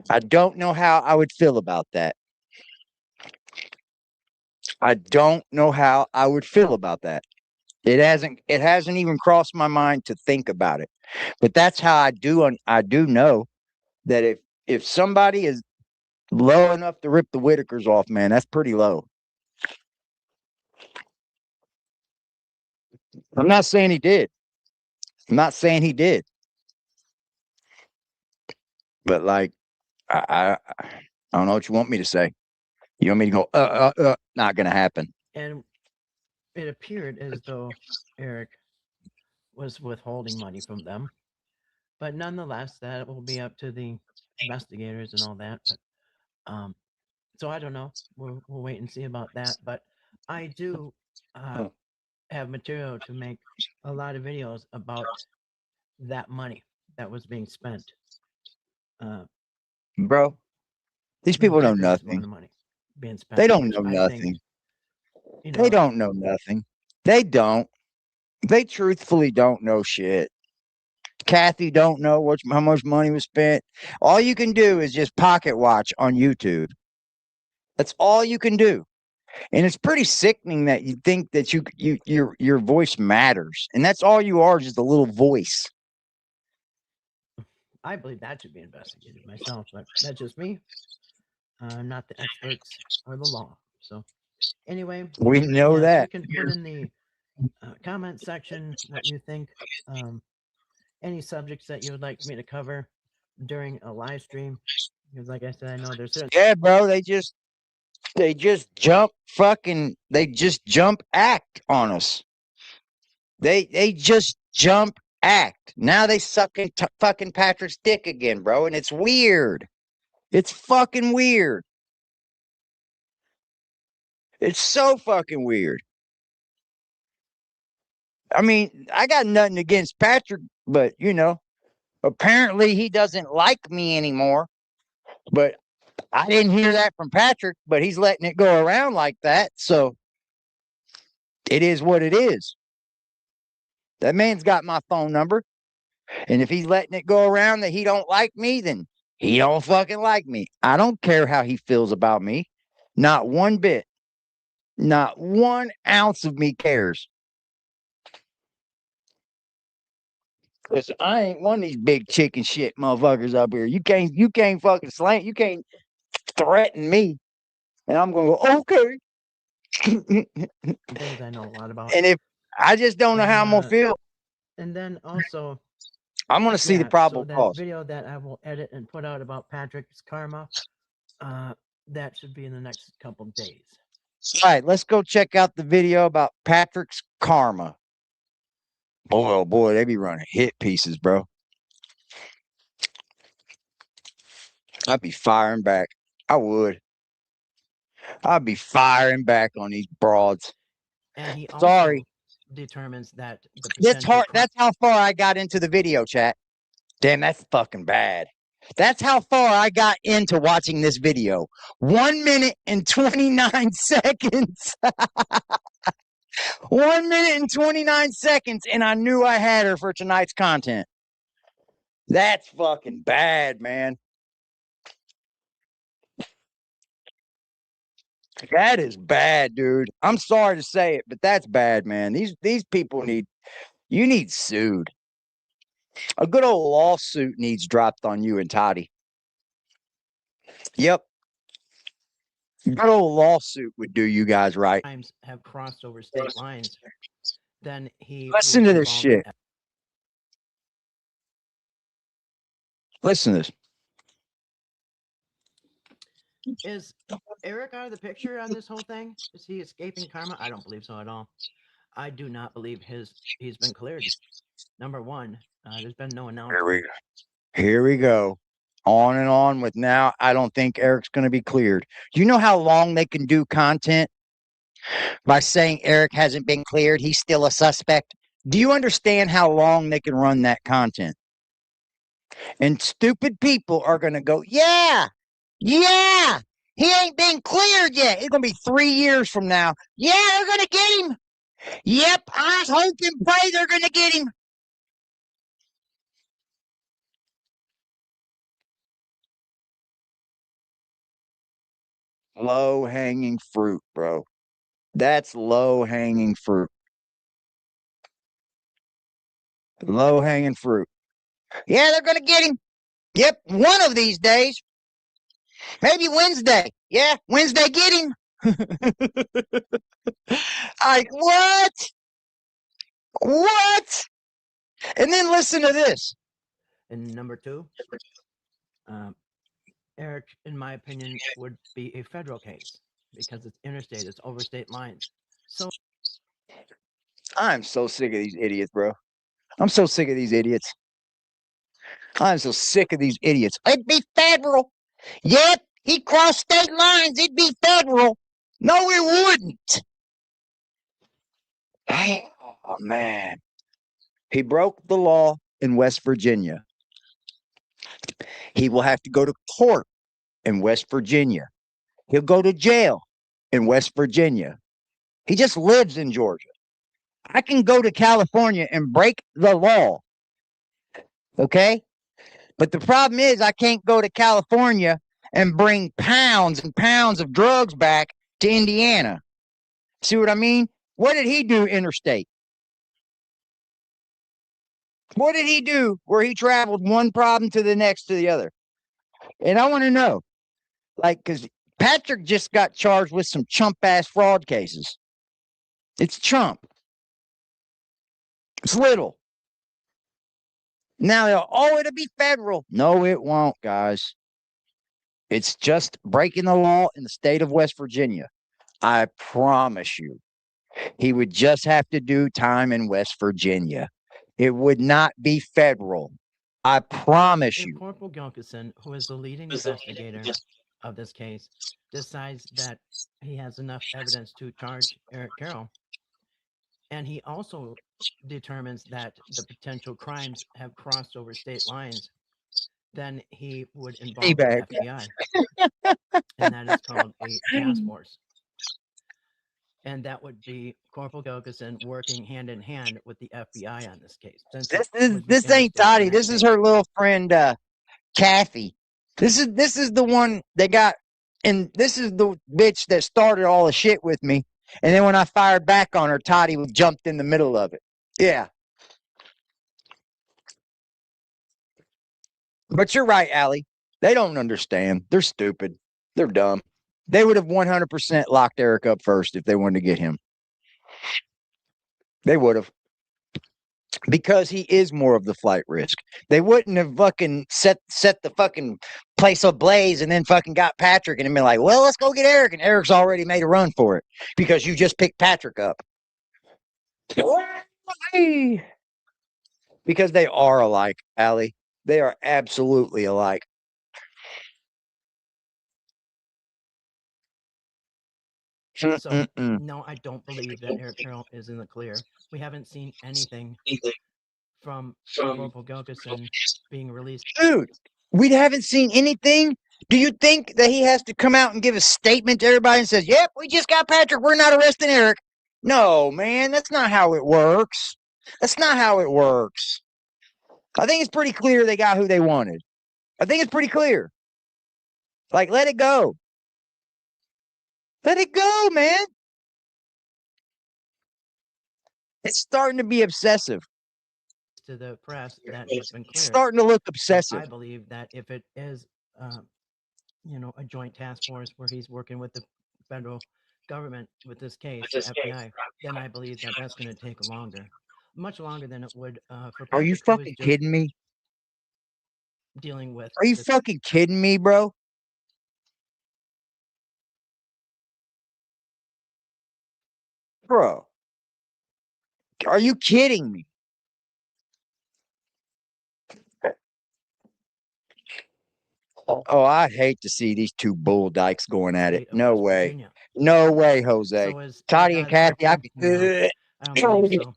I don't know how I would feel about that. I don't know how I would feel about that. It hasn't even crossed my mind to think about it. But that's how I do know that if somebody is low enough to rip the Whitakers off, man, that's pretty low. I'm not saying he did. I'm not saying he did. But like I don't know what you want me to say. You want me to go, not gonna happen. And it appeared as though Eric was withholding money from them. But nonetheless, that will be up to the investigators and all that. But so I don't know. We'll wait and see about that. But I do have material to make a lot of videos about that money that was being spent. Bro, these people know ridiculous amount nothing. of money being spent. They don't which know I nothing. think, you They know, don't know nothing. They don't. They truthfully don't know shit. Kathy don't know how much money was spent. All you can do is just pocket watch on YouTube. That's all you can do. And it's pretty sickening that you think that your voice matters. And that's all you are, just a little voice. I believe that should be investigated myself, but that's just me. I'm not the experts or the law. So anyway, We know yes, that. you can put in the comment section what you think, any subjects that you would like me to cover during a live stream. Because like I said, I know there's certain Yeah, bro, they just jump act on us. They just jump act. Now they sucking fucking Patrick's dick again, bro, and it's weird. It's fucking weird. It's so fucking weird. I mean, I got nothing against Patrick, but apparently he doesn't like me anymore. But I didn't hear that from Patrick, but he's letting it go around like that. So it is what it is. That man's got my phone number. And if he's letting it go around that he don't like me, then he don't fucking like me. I don't care how he feels about me. Not one bit. Not 1 ounce of me cares. Cause I ain't one of these big chicken shit motherfuckers up here. You can't fucking slant. You can't threaten me. And I'm gonna go, okay. things I know a lot about. And if I just don't know how I'm gonna feel. And then also, I'm gonna see the probable so cause. that video that I will edit and put out about Patrick's karma, that should be in the next couple of days. All right, let's go check out the video about Patrick's karma. Boy, oh boy, they be running hit pieces, bro. I'd be firing back. I would. I'd be firing back on these broads. And he Sorry. also determines that the That's hard. That's how far I got into the video, chat. Damn, that's fucking bad. That's how far I got into watching this video. 1 minute and 29 seconds. 1 minute and 29 seconds, and I knew I had her for tonight's content. That's fucking bad, man. That is bad, dude. I'm sorry to say it, but that's bad, man. These people you need sued. A good old lawsuit needs dropped on you and Toddie. Yep. Good old lawsuit would do you guys right. Times have crossed over state lines. Then he listen to this shit. Listen to this. Is Eric out of the picture on this whole thing? Is he escaping karma? I don't believe so at all. I do not believe he's been cleared. Number one, there's been no announcement. Here we go. On and on with now. I don't think Eric's going to be cleared. Do you know how long they can do content by saying Eric hasn't been cleared? He's still a suspect. Do you understand how long they can run that content? And stupid people are going to go, yeah, he ain't been cleared yet. It's going to be 3 years from now. Yeah, they're going to get him. Yep, I hope and pray they're going to get him. Low-hanging fruit, bro. That's low-hanging fruit. Low-hanging fruit. Yeah, they're going to get him. Yep, one of these days. Maybe Wednesday. Yeah, Wednesday, get him. Like, what? What? And then listen to this. And number two, Eric, in my opinion, would be a federal case because it's interstate, it's over state lines. So I'm so sick of these idiots, bro. I'm so sick of these idiots. I'm so sick of these idiots. It'd be federal. Yep, he crossed state lines. It'd be federal. No, it wouldn't. Oh, man. He broke the law. in West Virginia. He will have to go to court in West Virginia. He'll go to jail in West Virginia. He just lives in Georgia. I can go to California and break the law. Okay? But the problem is I can't go to California and bring pounds and pounds of drugs back to Indiana. See what I mean? What did he do interstate? What did he do where he traveled one problem to the next to the other? And I want to know, like, because Patrick just got charged with some chump ass fraud cases. It's chump. It's little. Now, it'll be federal. No, it won't, guys. It's just breaking the law in the state of West Virginia. I promise you. He would just have to do time in West Virginia. It would not be federal. I promise If you. Corporal Gilkison, who is the leading investigator of this case, decides that he has enough evidence to charge Eric Carroll, and he also determines that the potential crimes have crossed over state lines, then he would involve the FBI. And that is called a task force. And that would be Corporal Gilkison working hand in hand with the FBI on this case. This ain't Toddie. This is her little friend, Kathy. This is the one that got, and this is the bitch that started all the shit with me. And then when I fired back on her, Toddie jumped in the middle of it. Yeah. But you're right, Allie. They don't understand. They're stupid. They're dumb. They would have 100% locked Eric up first if they wanted to get him. They would have. Because he is more of the flight risk. They wouldn't have fucking set the fucking place ablaze and then fucking got Patrick and been like, well, let's go get Eric. And Eric's already made a run for it because you just picked Patrick up. Because they are alike, Allie. They are absolutely alike. So, no, I don't believe that Eric Carroll is in the clear. We haven't seen anything from Corporal Gilkison being released. Dude, we haven't seen anything. Do you think that he has to come out and give a statement to everybody and says, yep, we just got Patrick. We're not arresting Eric. No, man, that's not how it works. That's not how it works. I think it's pretty clear they got who they wanted. I think it's pretty clear. Like, let it go. Let it go, man. It's starting to be obsessive. To the press that has been cleared. It's starting to look obsessive. So I believe that if it is, a joint task force where he's working with the federal government with this case, the FBI, then I believe that that's going to take longer, much longer than it would for Patrick. Are you fucking kidding me? Dealing with. Are you fucking kidding me, bro? Bro, are you kidding me? Oh, I hate to see these two bull dykes going at it. No way. Virginia. No way, Jose. So Toddie and Kathy, I don't believe so.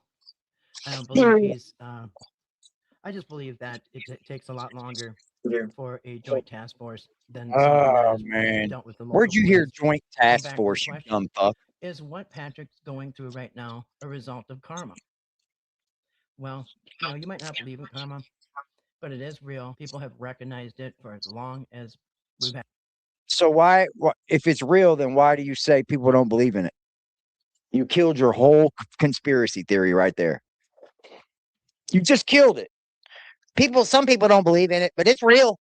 I don't believe he's. I just believe that it takes a lot longer for a joint task force than something that is dealt with the local. Where'd you hear joint task force, you dumb fuck? Is what Patrick's going through right now a result of karma? Well, you might not believe in karma, but it is real. People have recognized it for as long as we've had. So why, if it's real, then why do you say people don't believe in it? You killed your whole conspiracy theory right there. You just killed it. Some people don't believe in it, but it's real.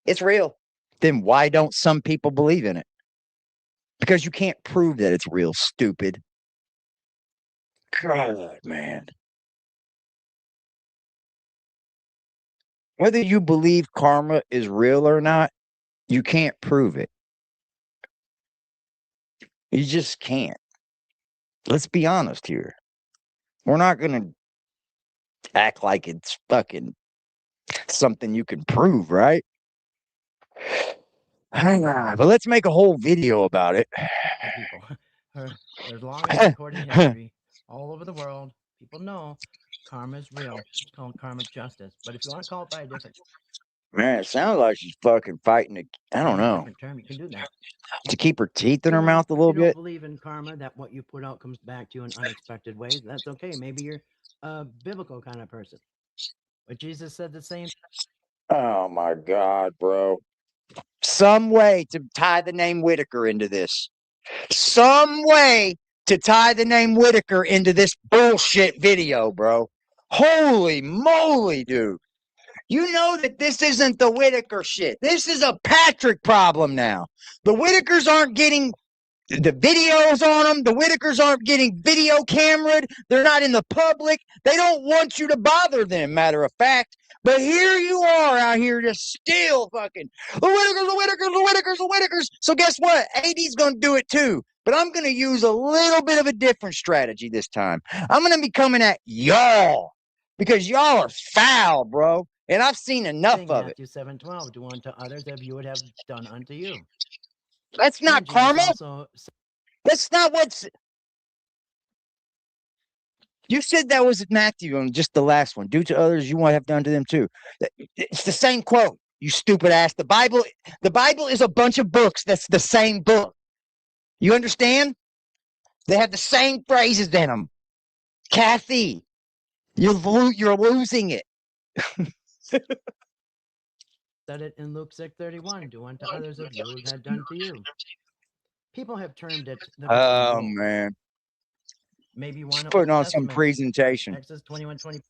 It's real. Then why don't some people believe in it? Because you can't prove that it's real, stupid. God, man. Whether you believe karma is real or not, you can't prove it. You just can't. Let's be honest here. We're not going to act like it's fucking something you can prove, right? But let's make a whole video about it. People. There's long recorded history all over the world. People know Karma is real. It's called karmic justice. But if you want to call it by a different Man, it sounds like she's fucking fighting to, I don't know, term, you can do that. to keep her teeth in her You know, mouth a if little you don't bit. believe in karma, that what you put out comes back to you in unexpected ways, that's okay. Maybe you're a biblical kind of person. But Jesus said the same Oh my God, bro. Some way to tie the name Whitaker into this. Some way to tie the name Whitaker into this bullshit video, bro. Holy moly, dude. You know that this isn't the Whitaker shit. This is a Patrick problem now. The Whitakers aren't getting the videos on them. The Whitakers aren't getting video cameraed. They're not in the public. They don't want you to bother them, matter of fact. But here you are out here just still fucking the Whitakers, the Whitakers, the Whitakers, the Whitakers. So guess what? AD's going to do it too. But I'm going to use a little bit of a different strategy this time. I'm going to be coming at y'all because y'all are foul, bro. And I've seen enough of it. Matthew 7:12, do unto others as you would have done unto you. That's not karma. Also, that's not what's. You said that was Matthew on just the last one. Do to others you want to have done to them too. It's the same quote. You stupid ass. The Bible is a bunch of books. That's the same book. You understand? They have the same phrases in them. Kathy, you're losing it. said it in Luke 6:31, do unto others as you would have done to you. People have termed it the Oh man. Maybe one putting on some presentation. Exodus 21:20.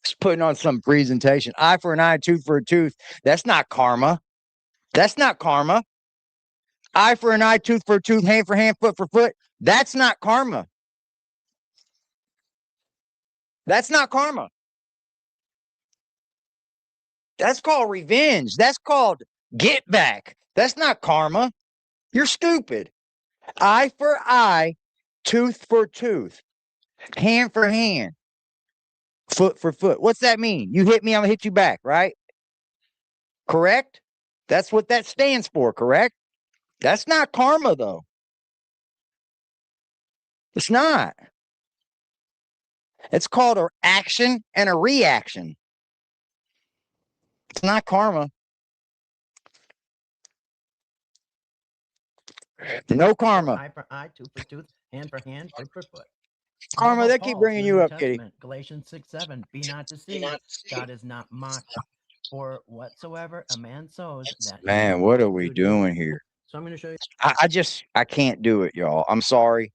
Just putting on some presentation. Eye for an eye, tooth for a tooth. That's not karma. That's not karma. Eye for an eye, tooth for a tooth, hand for hand, foot for foot. That's not karma. That's not karma. That's called revenge. That's called get back. That's not karma. You're stupid. Eye for eye, tooth for tooth, hand for hand, foot for foot. What's that mean? You hit me, I'm going to hit you back, right? Correct? That's what that stands for, correct? That's not karma, though. It's not. It's called an action and a reaction. It's not karma. No karma. Eye for eye, tooth for tooth, hand for hand, foot for foot. Karma, they keep bringing you up, Kitty. Galatians 6:7. Be not deceived. God is not mocked. For whatsoever a man sows, that man, what are we doing here? So I'm going to show you. I can't do it, y'all. I'm sorry.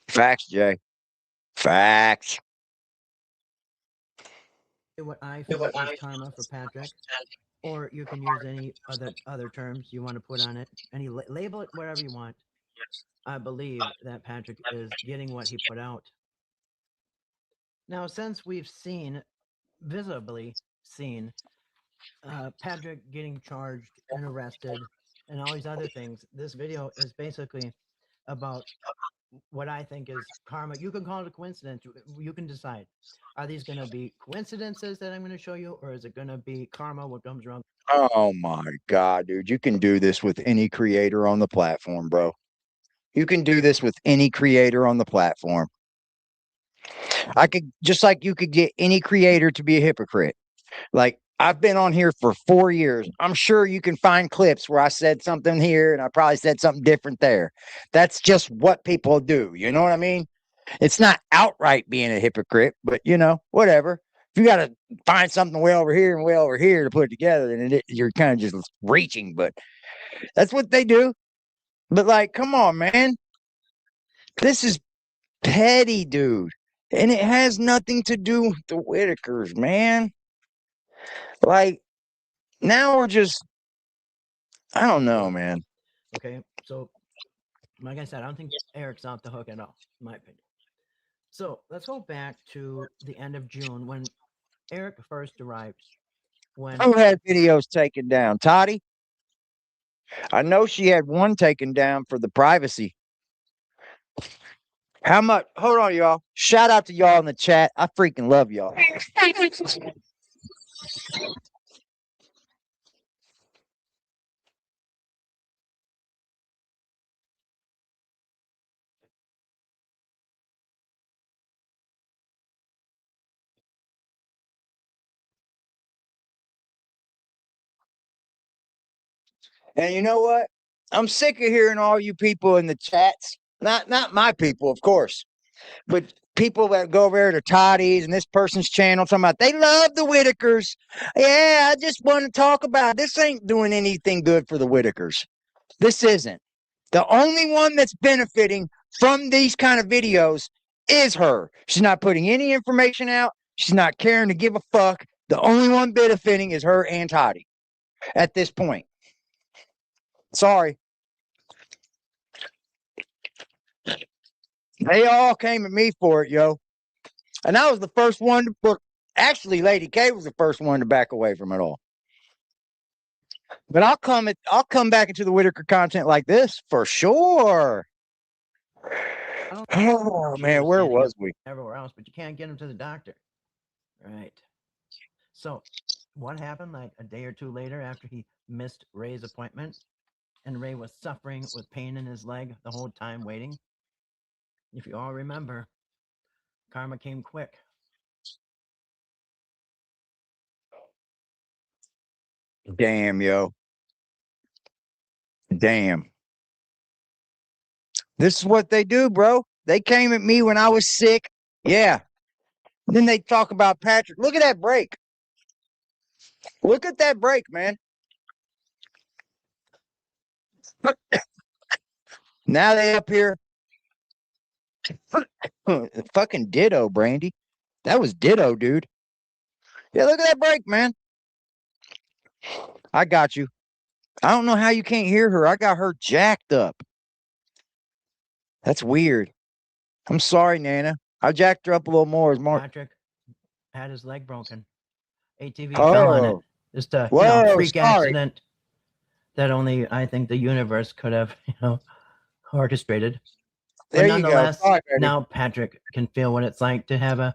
Facts, Jay. Facts. What I feel is karma for Patrick, or you can use any other terms you want to put on it. Any label it wherever you want. I believe that Patrick is getting what he put out. Now, since we've visibly seen Patrick getting charged and arrested and all these other things, this video is basically about what I think is karma. You can call it a coincidence. You can decide. Are these going to be coincidences that I'm going to show you, or is it going to be karma, what comes wrong? Oh my God, dude. You can do this with any creator on the platform, bro. You can do this with any creator on the platform. I could, just like you could get any creator to be a hypocrite. Like, I've been on here for 4 years. I'm sure you can find clips where I said something here and I probably said something different there. That's just what people do. You know what I mean? It's not outright being a hypocrite, but whatever. If you got to find something way over here and way over here to put it together, then you're kind of just reaching. But that's what they do. But like, come on, man. This is petty, dude. And it has nothing to do with the Whitakers, man. Like, now we're just, I don't know, man. Okay, so like I said, I don't think Eric's off the hook at all, in my opinion. So let's go back to the end of June when Eric first arrived. Who had videos taken down? Toddie? I know she had one taken down for the privacy. How much? Hold on, y'all. Shout out to y'all in the chat. I freaking love y'all. And you know what? I'm sick of hearing all you people in the chats. Not my people, of course, but people that go over there to Toddie's and this person's channel talking about they love the Whitakers. Yeah, I just want to talk about this ain't doing anything good for the Whitakers. This isn't. The only one that's benefiting from these kind of videos is her. She's not putting any information out. She's not caring to give a fuck. The only one benefiting is her and Toddie at this point. Sorry. They all came at me for it, yo. And I was the first one to put, actually, Lady K was the first one to back away from it all. But I'll come back into the Whitaker content like this for sure. Oh man, where was we? Everywhere else, but you can't get him to the doctor. Right. So what happened like a day or two later after he missed Ray's appointment and Ray was suffering with pain in his leg the whole time waiting? If you all remember, karma came quick. Damn, yo. Damn. This is what they do, bro. They came at me when I was sick. Yeah. Then they talk about Patrick. Look at that break. Look at that break, man. Now they up here. Fucking ditto, Brandy. That was ditto, dude. Yeah, look at that break, man. I got you. I don't know how you can't hear her. I got her jacked up. That's weird. I'm sorry, Nana. I jacked her up a little more. Patrick had his leg broken. ATV fell on it. Just a freak accident that only I think the universe could have, orchestrated. But nonetheless, now Patrick can feel what it's like to have a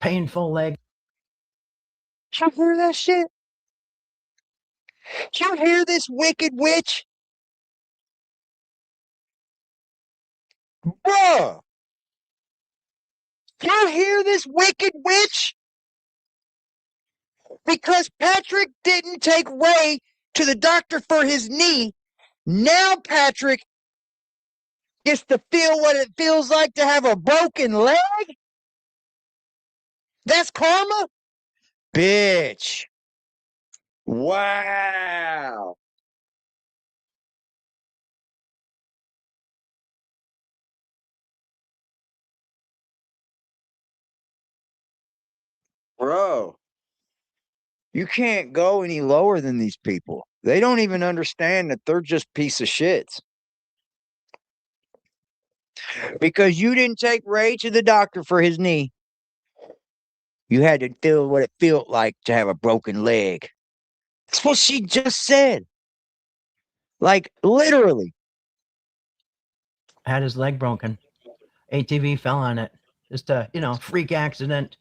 painful leg. Did you hear that shit? Did you hear this wicked witch? Bruh! Did you hear this wicked witch? Because Patrick didn't take Ray to the doctor for his knee, now Patrick gets to feel what it feels like to have a broken leg? That's karma? Bitch. Wow. Bro, you can't go any lower than these people. They don't even understand that they're just piece of shits. Because you didn't take Ray to the doctor for his knee. You had to feel what it felt like to have a broken leg. That's what she just said. Like, literally. Had his leg broken. ATV fell on it. Just a, freak accident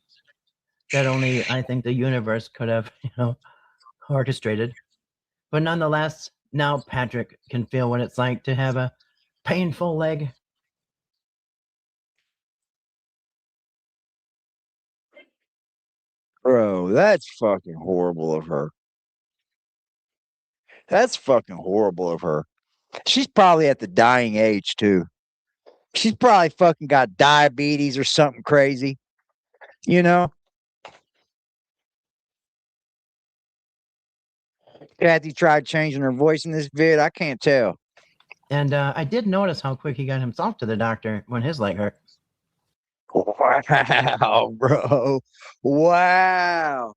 that only I think the universe could have, orchestrated. But nonetheless, now Patrick can feel what it's like to have a painful leg. Bro, that's fucking horrible of her. That's fucking horrible of her. She's probably at the dying age, too. She's probably fucking got diabetes or something crazy. Kathy tried changing her voice in this vid. I can't tell. And I did notice how quick he got himself to the doctor when his leg hurt. Wow, bro. Wow.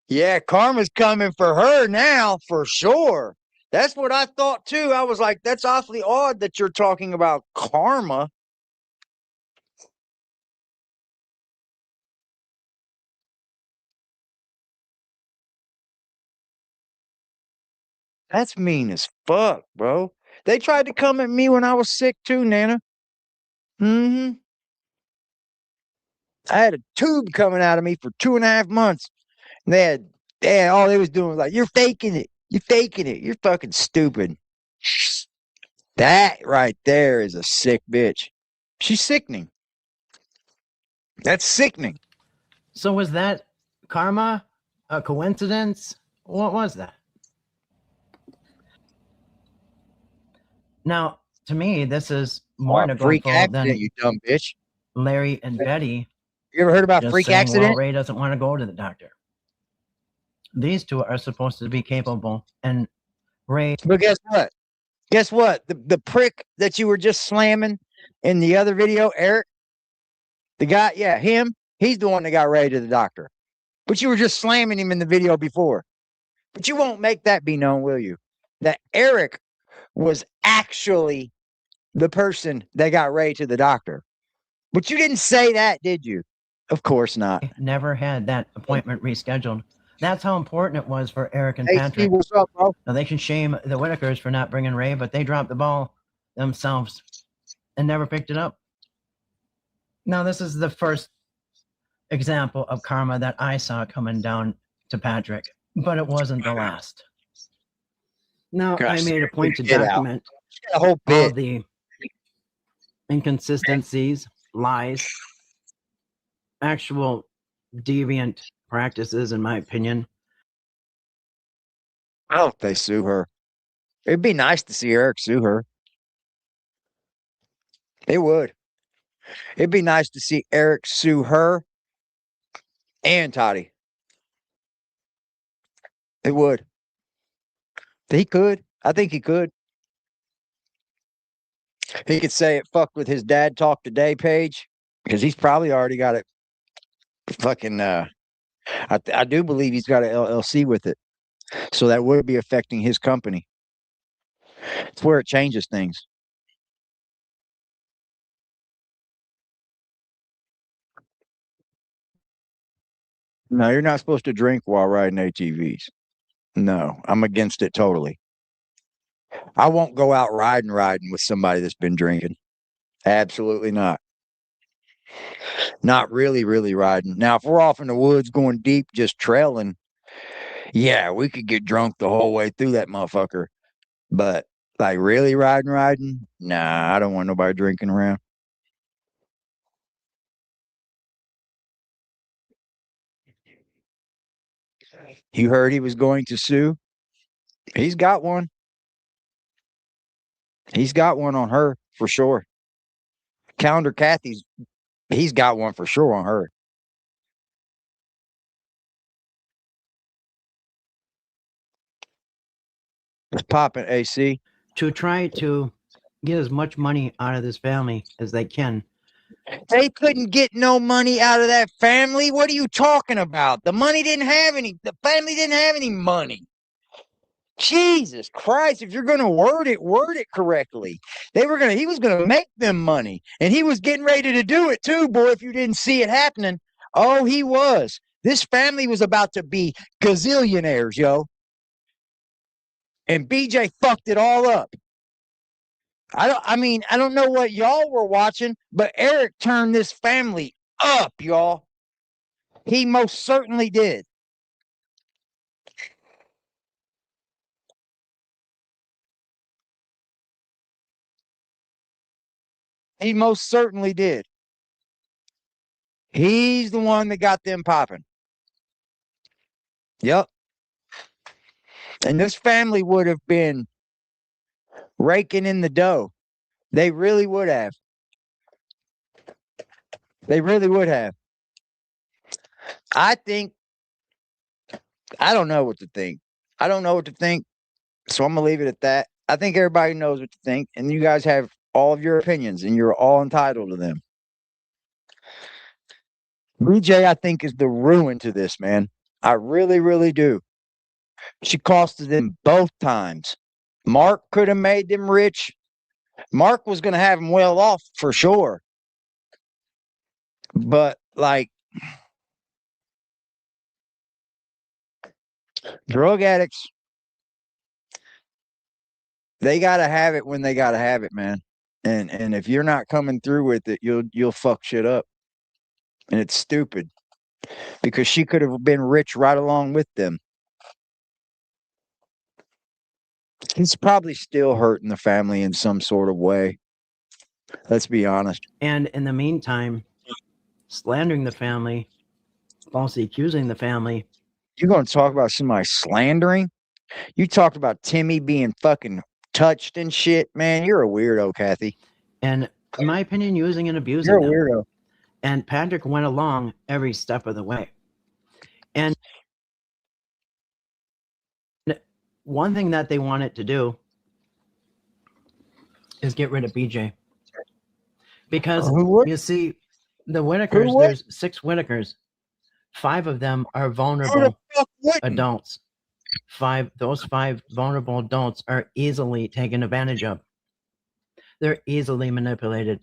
Yeah, karma's coming for her now, for sure. That's what I thought, too. I was like, that's awfully odd that you're talking about karma. That's mean as fuck, bro. They tried to come at me when I was sick, too, Nana. Mm-hmm. I had a tube coming out of me for 2.5 months. And all they was doing was like, you're faking it. You're faking it. You're fucking stupid. That right there is a sick bitch. She's sickening. That's sickening. So was that karma? A coincidence? What was that? Now, to me, this is more Or a freak neglectful accident, than you dumb bitch. Larry and Betty You ever heard about just freak saying, accident? well, Ray doesn't want to go to the doctor. These two are supposed to be capable, and Ray. But guess what? Guess what? The prick that you were just slamming in the other video, Eric, the guy, yeah, him, he's the one that got Ray to the doctor. But you were just slamming him in the video before. But you won't make that be known, will you? That Eric was actually the person that got Ray to the doctor. But you didn't say that, did you? Of course not. Never had that appointment rescheduled. That's how important it was for Eric and Hey, Patrick. Steve, what's up, bro? Now, they can shame the Whittakers for not bringing Ray, but they dropped the ball themselves and never picked it up. Now, this is the first example of karma that I saw coming down to Patrick, but it wasn't the last. Now, Gosh, I made a point to get out. document A whole all bit. the inconsistencies, lies, actual deviant practices, in my opinion. I hope they sue her. It'd be nice to see Eric sue her. It would. It'd be nice to see Eric sue her and Toddie. It would. He could. I think he could. He could say it fucked with his Dad Talk Today page because he's probably already got it. Fucking. I do believe he's got an LLC with it, so that would be affecting his company. It's where it changes things. No, you're not supposed to drink while riding ATVs. No, I'm against it totally. I won't go out riding with somebody that's been drinking. Absolutely not. Not really riding. Now, if we're off in the woods going deep, just trailing, yeah, we could get drunk the whole way through that motherfucker. But like really riding, nah, I don't want nobody drinking around. You heard he was going to sue? He's got one. He's got one on her for sure. Calendar Kathy's, he's got one for sure on her. It's popping, AC. To try to get as much money out of this family as they can. They couldn't get no money out of that family. What are you talking about? The family didn't have any money. Jesus Christ, if you're going to word it correctly. He was going to make them money, and he was getting ready to do it too, boy, if you didn't see it happening. Oh, he was. This family was about to be gazillionaires, yo. And BJ fucked it all up. I don't know what y'all were watching, but Eric turned this family up, y'all. He most certainly did. He most certainly did. He's the one that got them popping. Yep. And this family would have been raking in the dough. They really would have. They really would have. I don't know what to think. I don't know what to think. So I'm going to leave it at that. I think everybody knows what to think. And you guys have all of your opinions, and you're all entitled to them. BJ, I think, is the ruin to this, man. I really do. She costed them both times. Mark could have made them rich. Mark was going to have them well off for sure. But, like, drug addicts, they got to have it when they got to have it, man. And if you're not coming through with it, you'll fuck shit up. And it's stupid because she could have been rich right along with them. He's probably still hurting the family in some sort of way. Let's be honest. And in the meantime, slandering the family, falsely accusing the family. You're going to talk about somebody slandering? You talked about Timmy being fucking touched and shit. Man, you're a weirdo, Kathy. And in my opinion, using and abusing You're a them. weirdo. And Patrick went along every step of the way. And one thing that they wanted to do is get rid of BJ. Because you see, the Whitakers, there's 6 Whitakers. 5 of them are vulnerable adults. Those 5 vulnerable adults are easily taken advantage of. They're easily manipulated.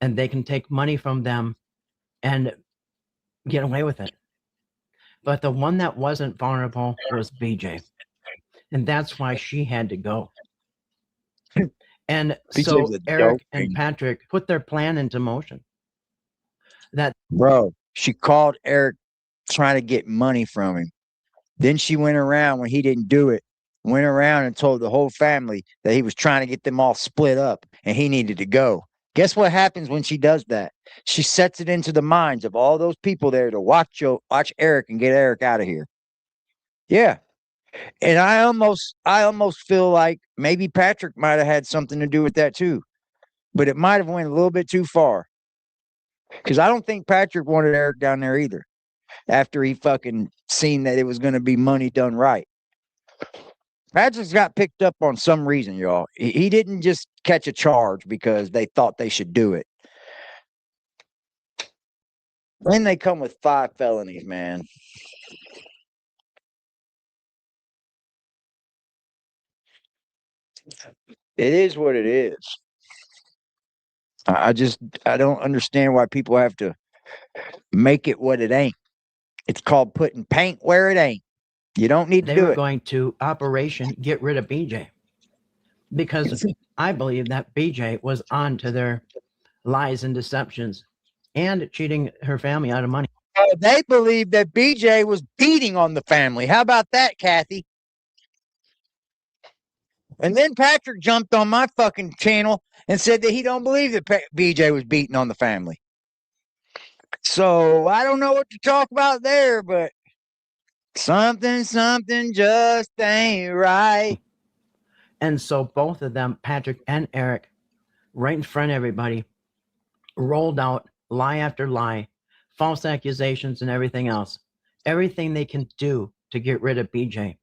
And they can take money from them and get away with it. But the one that wasn't vulnerable was BJ. And that's why she had to go. And so Eric and Patrick put their plan into motion. Bro, she called Eric trying to get money from him. Then she went around when he didn't do it, went around and told the whole family that he was trying to get them all split up and he needed to go. Guess what happens when she does that? She sets it into the minds of all those people there to watch Eric and get Eric out of here. Yeah. And I almost feel like maybe Patrick might have had something to do with that too. But it might have went a little bit too far. Because I don't think Patrick wanted Eric down there either. After he fucking seen that it was going to be money done right. Patrick's got picked up on some reason, y'all. He didn't just catch a charge because they thought they should do it. Then they come with 5 felonies, man. It is what it is. I don't understand why people have to make it what it ain't. It's called putting paint where it ain't. You don't need to do it. They were going to operation get rid of BJ. Because I believe that BJ was on to their lies and deceptions and cheating her family out of money. They believe that BJ was beating on the family. How about that, Kathy? And then Patrick jumped on my fucking channel and said that he don't believe that BJ was beating on the family. So I don't know what to talk about there, but something just ain't right. And so both of them, Patrick and Eric, right in front of everybody, rolled out lie after lie, false accusations and everything else. Everything they can do to get rid of BJ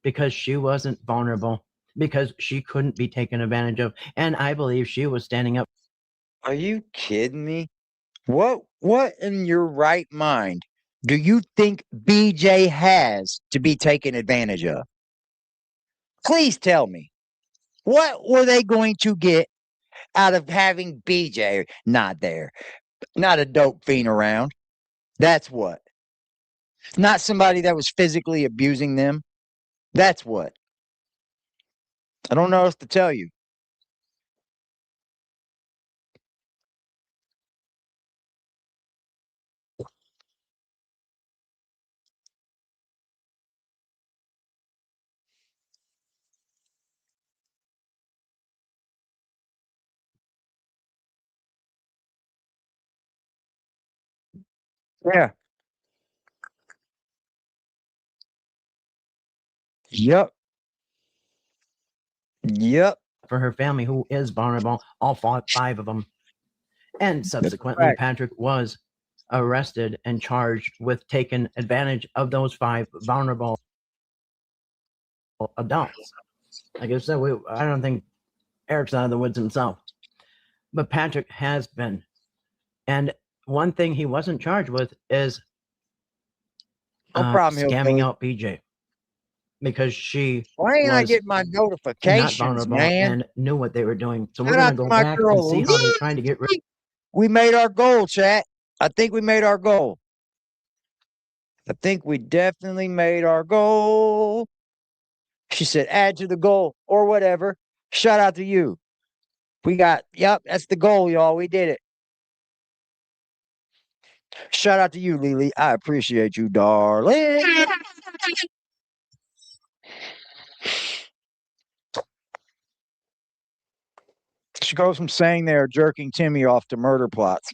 because she wasn't vulnerable, because she couldn't be taken advantage of. And I believe she was standing up. Are you kidding me? What in your right mind do you think BJ has to be taken advantage of? Please tell me. What were they going to get out of having BJ not there? Not a dope fiend around. That's what. Not somebody that was physically abusing them. That's what. I don't know what to tell you. Yeah. Yep. Yep. For her family, who is vulnerable, all 5 of them. And subsequently, Patrick was arrested and charged with taking advantage of those 5 vulnerable adults. Like I said, I don't think Eric's out of the woods himself. But Patrick has been. And one thing he wasn't charged with is scamming out BJ. Because she Why ain't I getting my notifications, man? And knew what they were doing. So we're going to go back and see how they're trying to get rid. We made our goal, chat. I think we made our goal. I think we definitely made our goal. She said, add to the goal or whatever. Shout out to you. We got, yep, that's the goal, y'all. We did it. Shout out to you, Lily. I appreciate you, darling. She goes from saying they're jerking Timmy off to murder plots.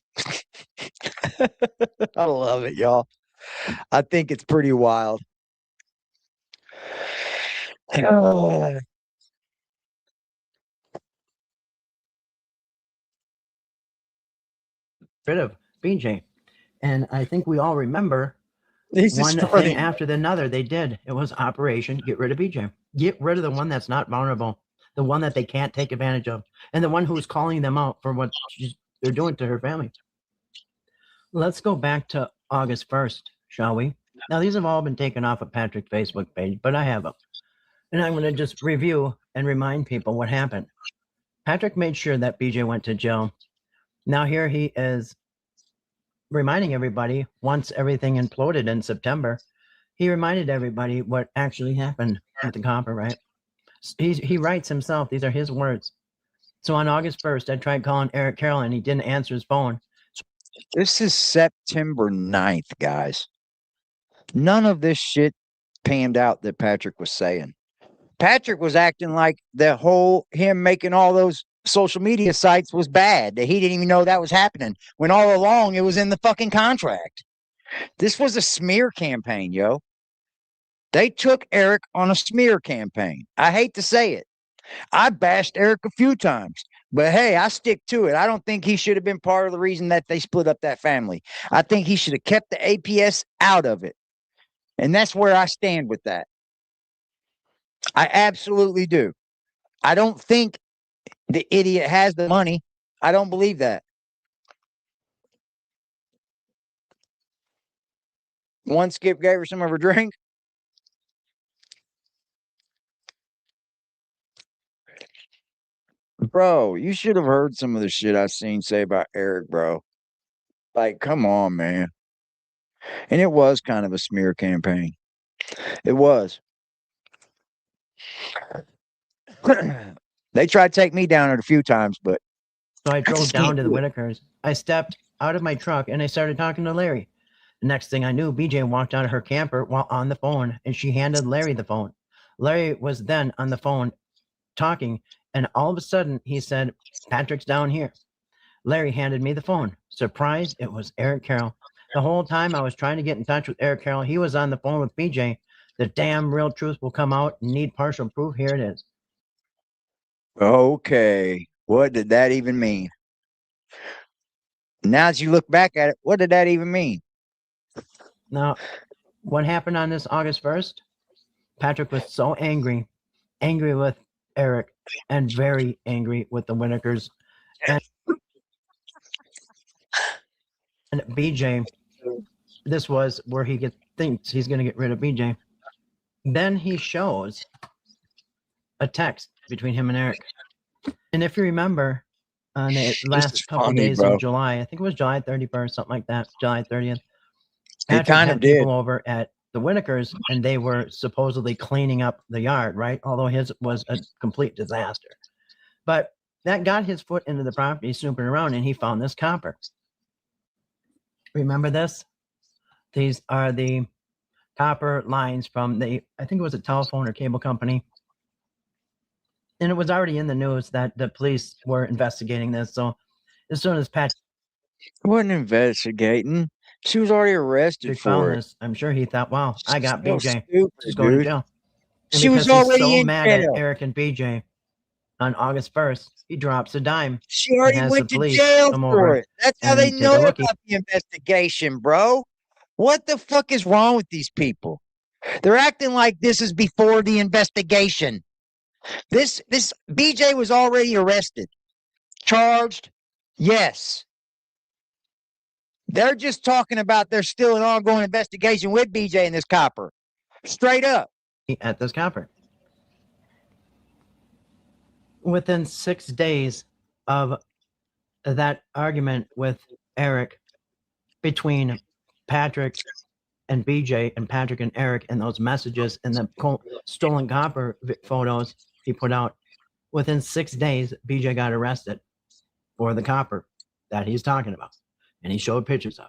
I love it, y'all. I think it's pretty wild. rid of BJ. And I think we all remember He's one destroying thing after another they did. It was Operation Get Rid of BJ. Get rid of the one that's not vulnerable, the one that they can't take advantage of, and the one who's calling them out for what they're doing to her family. Let's go back to August 1st, shall we? Now, these have all been taken off of Patrick's Facebook page, but I have them. And I'm going to just review and remind people what happened. Patrick made sure that BJ went to jail. Now here he is reminding everybody, once everything imploded in September, he reminded everybody what actually happened with the copper, right? He writes himself, these are his words. So on August 1st, I tried calling Eric Carroll and he didn't answer his phone. This is September 9th, guys. None of this shit panned out that Patrick was saying. Patrick was acting like the whole him making all those social media sites was bad, that he didn't even know that was happening, when all along it was in the fucking contract. This was a smear campaign, yo. They took Eric on a smear campaign. I hate to say it. I bashed Eric a few times, but hey, I stick to it. I don't think he should have been part of the reason that they split up that family. I think he should have kept the APS out of it. And that's where I stand with that. I absolutely do. I don't think the idiot has the money. I don't believe that. One Skip gave her some of her drink. Bro, you should have heard some of the shit I've seen say about Eric, bro. Like, come on, man. And it was kind of a smear campaign. It was. They tried to take me down it a few times, but So I drove just down can't to the do it. Whittakers. I stepped out of my truck and I started talking to Larry. The next thing I knew, BJ walked out of her camper while on the phone and she handed Larry the phone. Larry was then on the phone talking, and all of a sudden he said, "Patrick's down here." Larry handed me the phone. Surprise, it was Eric Carroll. The whole time I was trying to get in touch with Eric Carroll, he was on the phone with BJ. The damn real truth will come out. Need partial proof. Here it is. Okay. What did that even mean? Now that you look back at it, what did that even mean? Now, what happened on this August 1st? Patrick was so angry with Eric, and very angry with the Whittakers. And BJ, this was where he thinks he's going to get rid of BJ. Then he shows a text between him and Eric. And if you remember, on the last couple funny, days bro. of July, I think it was July 31st, something like that, July 30th, He Patrick kind had of did. people over at the Whittakers, and they were supposedly cleaning up the yard, right? Although his was a complete disaster. But that got his foot into the property, snooping around, and he found this copper. Remember this? These are the copper lines from the, I think it was a telephone or cable company. And it was already in the news that the police were investigating this. So as soon as Patrick wasn't investigating. She was already arrested found for it. this, I'm sure he thought, wow, I got So BJ. stupid, She's going to dude. jail. And She was because he's already so in mad at jail. Eric and BJ, on August 1st, he drops a dime. She already has went the to police jail come for over it. That's how and they take know a about lookie. the investigation, bro. What the fuck is wrong with these people? They're acting like this is before the investigation. This BJ was already arrested, charged. Yes. They're just talking about there's still an ongoing investigation with BJ and this copper. Straight up. At this copper. Within 6 days of that argument with Eric between Patrick and BJ and Patrick and Eric and those messages and the stolen copper photos he put out, within 6 days, BJ got arrested for the copper that he's talking about. And he showed pictures of.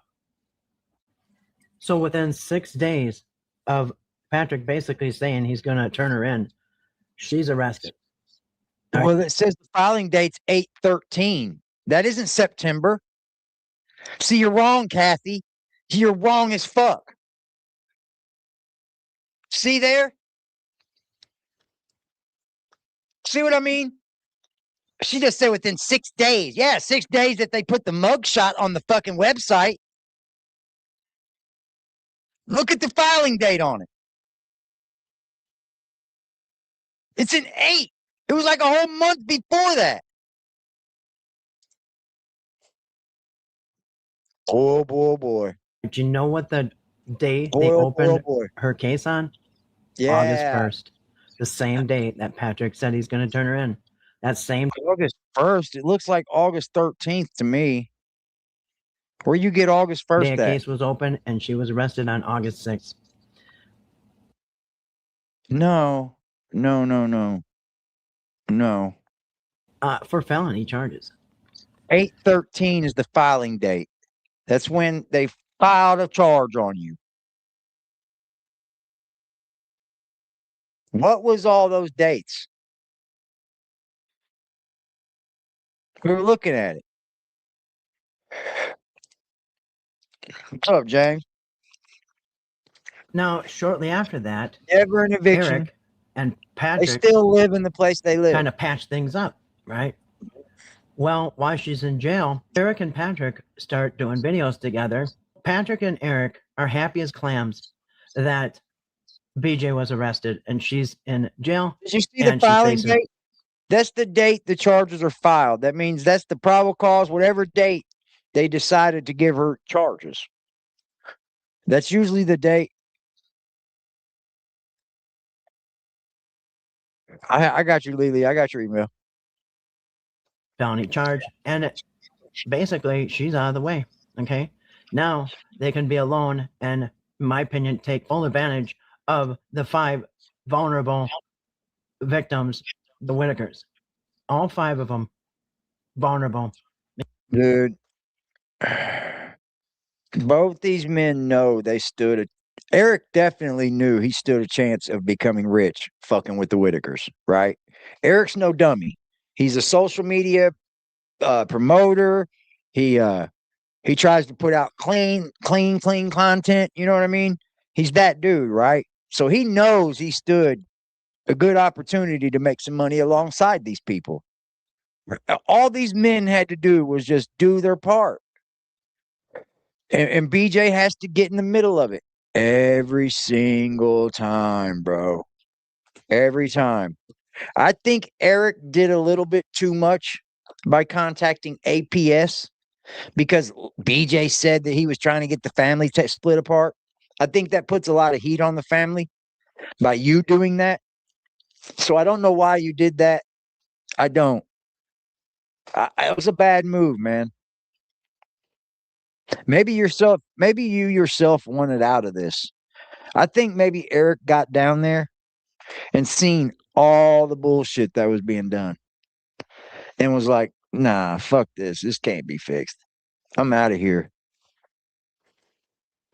So within 6 days of Patrick basically saying he's going to turn her in, she's arrested. Well, it says the filing date's 8/13. That isn't September. See, you're wrong, Kathy. You're wrong as fuck. See there? See what I mean? She just said within 6 days. Yeah, 6 days that they put the mugshot on the fucking website. Look at the filing date on it. It's an 8. It was like a whole month before that. Oh boy, boy. Do you know what the day Boy, they oh, opened boy. her case on? Yeah. August 1st. The same date that Patrick said he's going to turn her in. That same August 1st. It looks like August 13th to me. Where you get August 1st day a at? case was open, and she was arrested on August 6th. No. No. For felony charges. 8/13 is the filing date. That's when they filed a charge on you. What was all those dates? We were looking at it. What's up, James? Now, shortly after that, Never an eviction. Eric and They Patrick still live in the place they live. kind of patched things up, right? Well, while she's in jail, Eric and Patrick start doing videos together. Patrick and Eric are happy as clams that BJ was arrested and she's in jail. Did you see the and she's filing facing- date? That's the date the charges are filed. That means that's the probable cause, whatever date they decided to give her charges. That's usually the date. I got you, Lily. I got your email. felony charge, and basically she's out of the way. Okay, now they can be alone and, in my opinion, take full advantage of the 5 vulnerable victims, the Whittakers. All 5 of them vulnerable. Dude, both these men know they stood a Eric definitely knew he stood a chance of becoming rich fucking with the Whittakers, right? Eric's no dummy. He's a social media promoter. He tries to put out clean content. You know what I mean? He's that dude, right? So he knows he stood a good opportunity to make some money alongside these people. All these men had to do was just do their part. And BJ has to get in the middle of it every single time, bro. Every time. I think Eric did a little bit too much by contacting APS because BJ said that he was trying to get the family split apart. I think that puts a lot of heat on the family by you doing that. So I don't know why you did that. I don't. It was a bad move, man. Maybe you yourself wanted out of this. I think maybe Eric got down there and seen all the bullshit that was being done and was like, nah, fuck this. This can't be fixed. I'm out of here.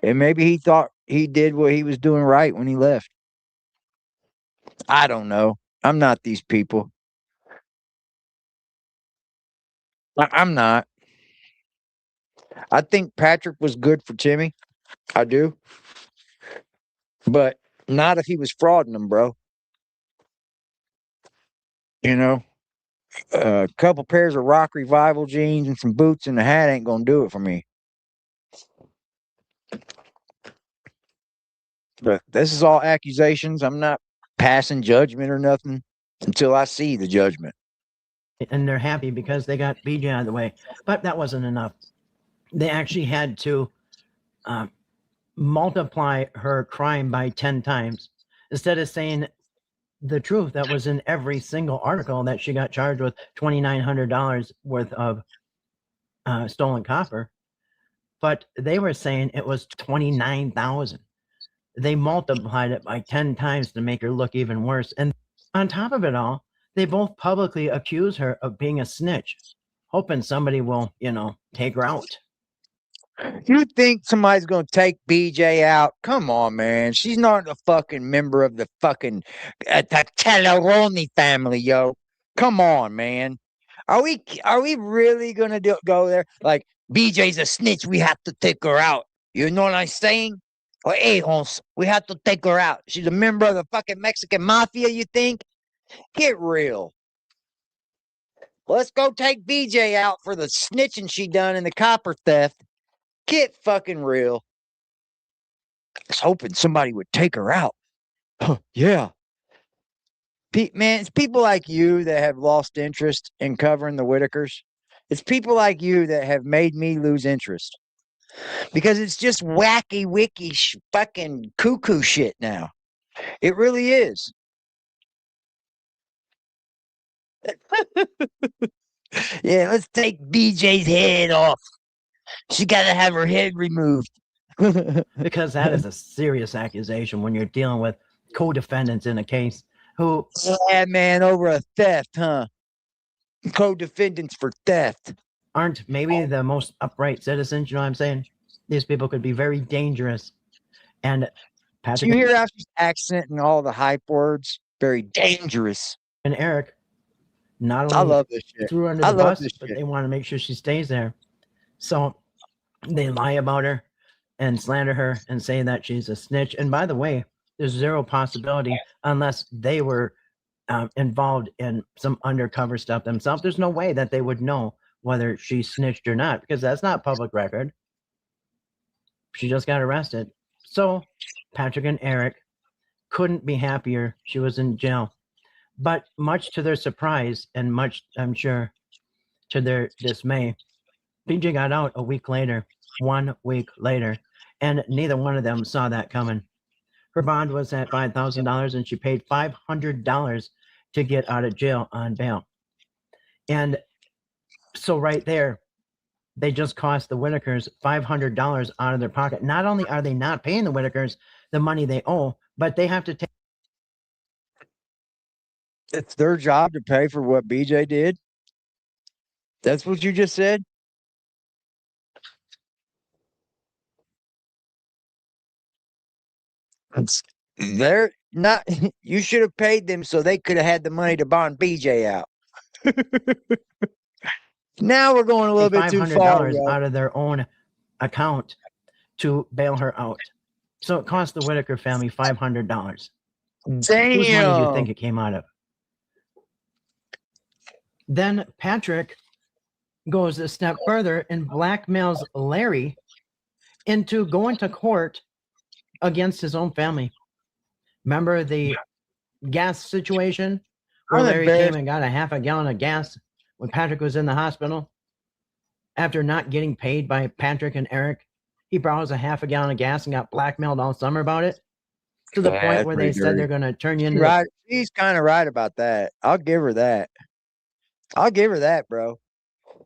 And maybe he thought he did what he was doing right when he left. I don't know. I'm not these people. I'm not. I think Patrick was good for Timmy. I do. But not if he was frauding them, bro. You know, a couple pairs of Rock Revival jeans and some boots and a hat ain't going to do it for me. But this is all accusations. I'm not passing judgment or nothing until I see the judgment. And they're happy because they got BJ out of the way. But that wasn't enough. They actually had to multiply her crime by 10 times. Instead of saying the truth that was in every single article that she got charged with $2,900 worth of stolen copper. But they were saying it was 29,000. They multiplied it by 10 times to make her look even worse. And on top of it all, they both publicly accuse her of being a snitch, hoping somebody will, take her out. You think somebody's going to take BJ out? Come on, man. She's not a fucking member of the fucking Talaroni family, yo. Come on, man. Are we really going to go there? Like, BJ's a snitch. We have to take her out. You know what I'm saying? Or, hey, Holmes, we have to take her out. She's a member of the fucking Mexican mafia, you think? Get real. Let's go take BJ out for the snitching she done in the copper theft. Get fucking real. I was hoping somebody would take her out. Yeah. Man, it's people like you that have lost interest in covering the Whitakers. It's people like you that have made me lose interest because it's just wacky, wicky, fucking cuckoo shit now. It really is. Yeah, let's take BJ's head off. She got to have her head removed. Because that is a serious accusation when you're dealing with co-defendants in a case who... Yeah, man, over a theft, huh? Co-defendants for theft. Aren't maybe the most upright citizens, you know what I'm saying? These people could be very dangerous. And Patrick... Do you hear how she's accenting all the hype words? Very dangerous. And Eric, not only I love this shit. threw her under the bus, but they want to make sure she stays there. So they lie about her and slander her and say that she's a snitch. And by the way, there's zero possibility unless they were involved in some undercover stuff themselves. There's no way that they would know whether she snitched or not, because that's not public record. She just got arrested. So Patrick and Eric couldn't be happier she was in jail. But much to their surprise and much, I'm sure, to their dismay, BJ got out a week later, 1 week later, and neither one of them saw that coming. Her bond was at $5,000 and she paid $500 to get out of jail on bail. And so right there, they just cost the Whitakers $500 out of their pocket. Not only are they not paying the Whitakers the money they owe, but they have to take... It's their job to pay for what BJ did. That's what you just said? They're not. You should have paid them so they could have had the money to bond BJ out. Now we're going a little bit too far. $500 out of their own account to bail her out. So it cost the Whitaker family $500. Damn. Whose money do you think it came out of? Then Patrick goes a step further and blackmails Larry into going to court against his own family. Remember the gas situation where Larry came and got a half a gallon of gas when Patrick was in the hospital? After not getting paid by Patrick and Eric, he borrows a half a gallon of gas and got blackmailed all summer about it, to the point where they said they're going to turn you into... Right. She's kind of right about that. I'll give her that. I'll give her that, bro.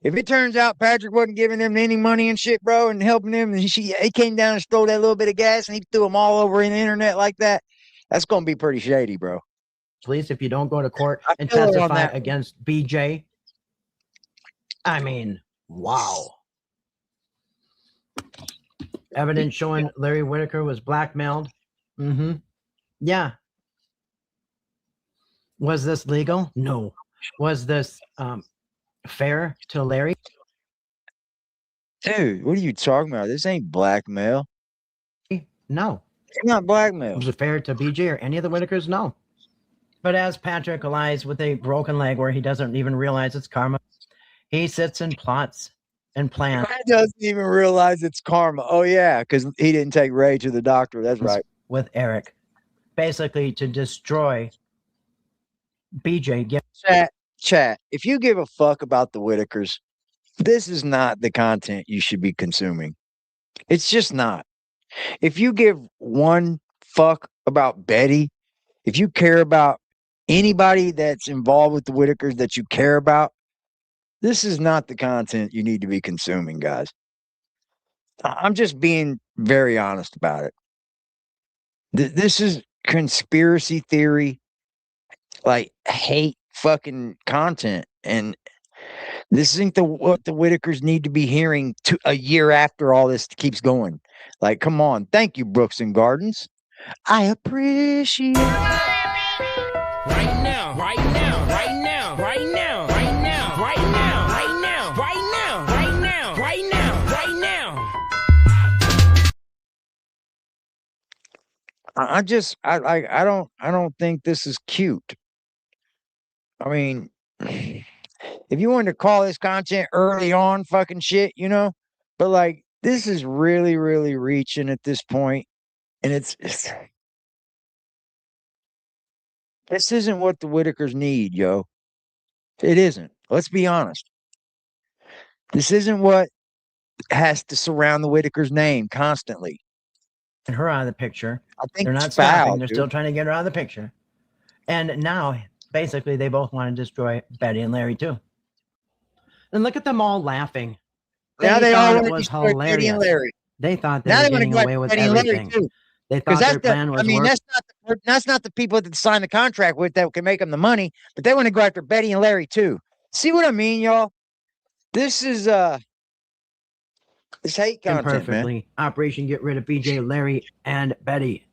If it turns out Patrick wasn't giving them any money and shit, bro, and helping them, and he came down and stole that little bit of gas and he threw them all over in the internet like that, that's going to be pretty shady, bro. Please, if you don't go to court and testify against BJ, I mean, wow. Evidence showing Larry Whitaker was blackmailed. Mm-hmm. Yeah. Was this legal? No. Was this fair to Larry? Dude, what are you talking about? This ain't blackmail. No. It's not blackmail. Was it fair to BJ or any of the Whitakers? No. But as Patrick lies with a broken leg where he doesn't even realize it's karma, he sits and plots and plans. He doesn't even realize it's karma. Oh, yeah, because he didn't take Ray to the doctor. That's right. With Eric. Basically to destroy BJ. Chat, if you give a fuck about the Whitakers, this is not the content you should be consuming. It's just not. If you give one fuck about Betty, if you care about anybody that's involved with the Whitakers that you care about, this is not the content you need to be consuming, guys. I'm just being very honest about it. This is conspiracy theory, like hate fucking content, and this isn't what the Whitakers need to be hearing a year after all this keeps going. Like, come on. Thank you, Brooks and Gardens. I appreciate right now, right now, right now, right now, right now, right now, right now, right now, right now, right now, right now. I don't think this is cute. I mean, if you wanted to call this content early on fucking shit, you know, but like this is really, really reaching at this point, and it's this isn't what the Whittakers need, yo. It isn't. Let's be honest. This isn't what has to surround the Whittakers' name constantly. Her out of the picture. I think They're not it's foul, stopping. They're dude. still trying to get her out of the picture. And now, basically, they both want to destroy Betty and Larry too. And look at them all laughing. Now they all thought want it to was destroy Betty and hilarious. Larry. They thought they Now were they want to getting go away after with Betty and Larry everything. too. They Because thought their plan was work. that's not the people that sign the contract with that can make them the money, but they want to go after Betty and Larry too. See what I mean, y'all? This is it's hate content, man. Perfectly. Operation Get Rid of BJ, Larry, and Betty.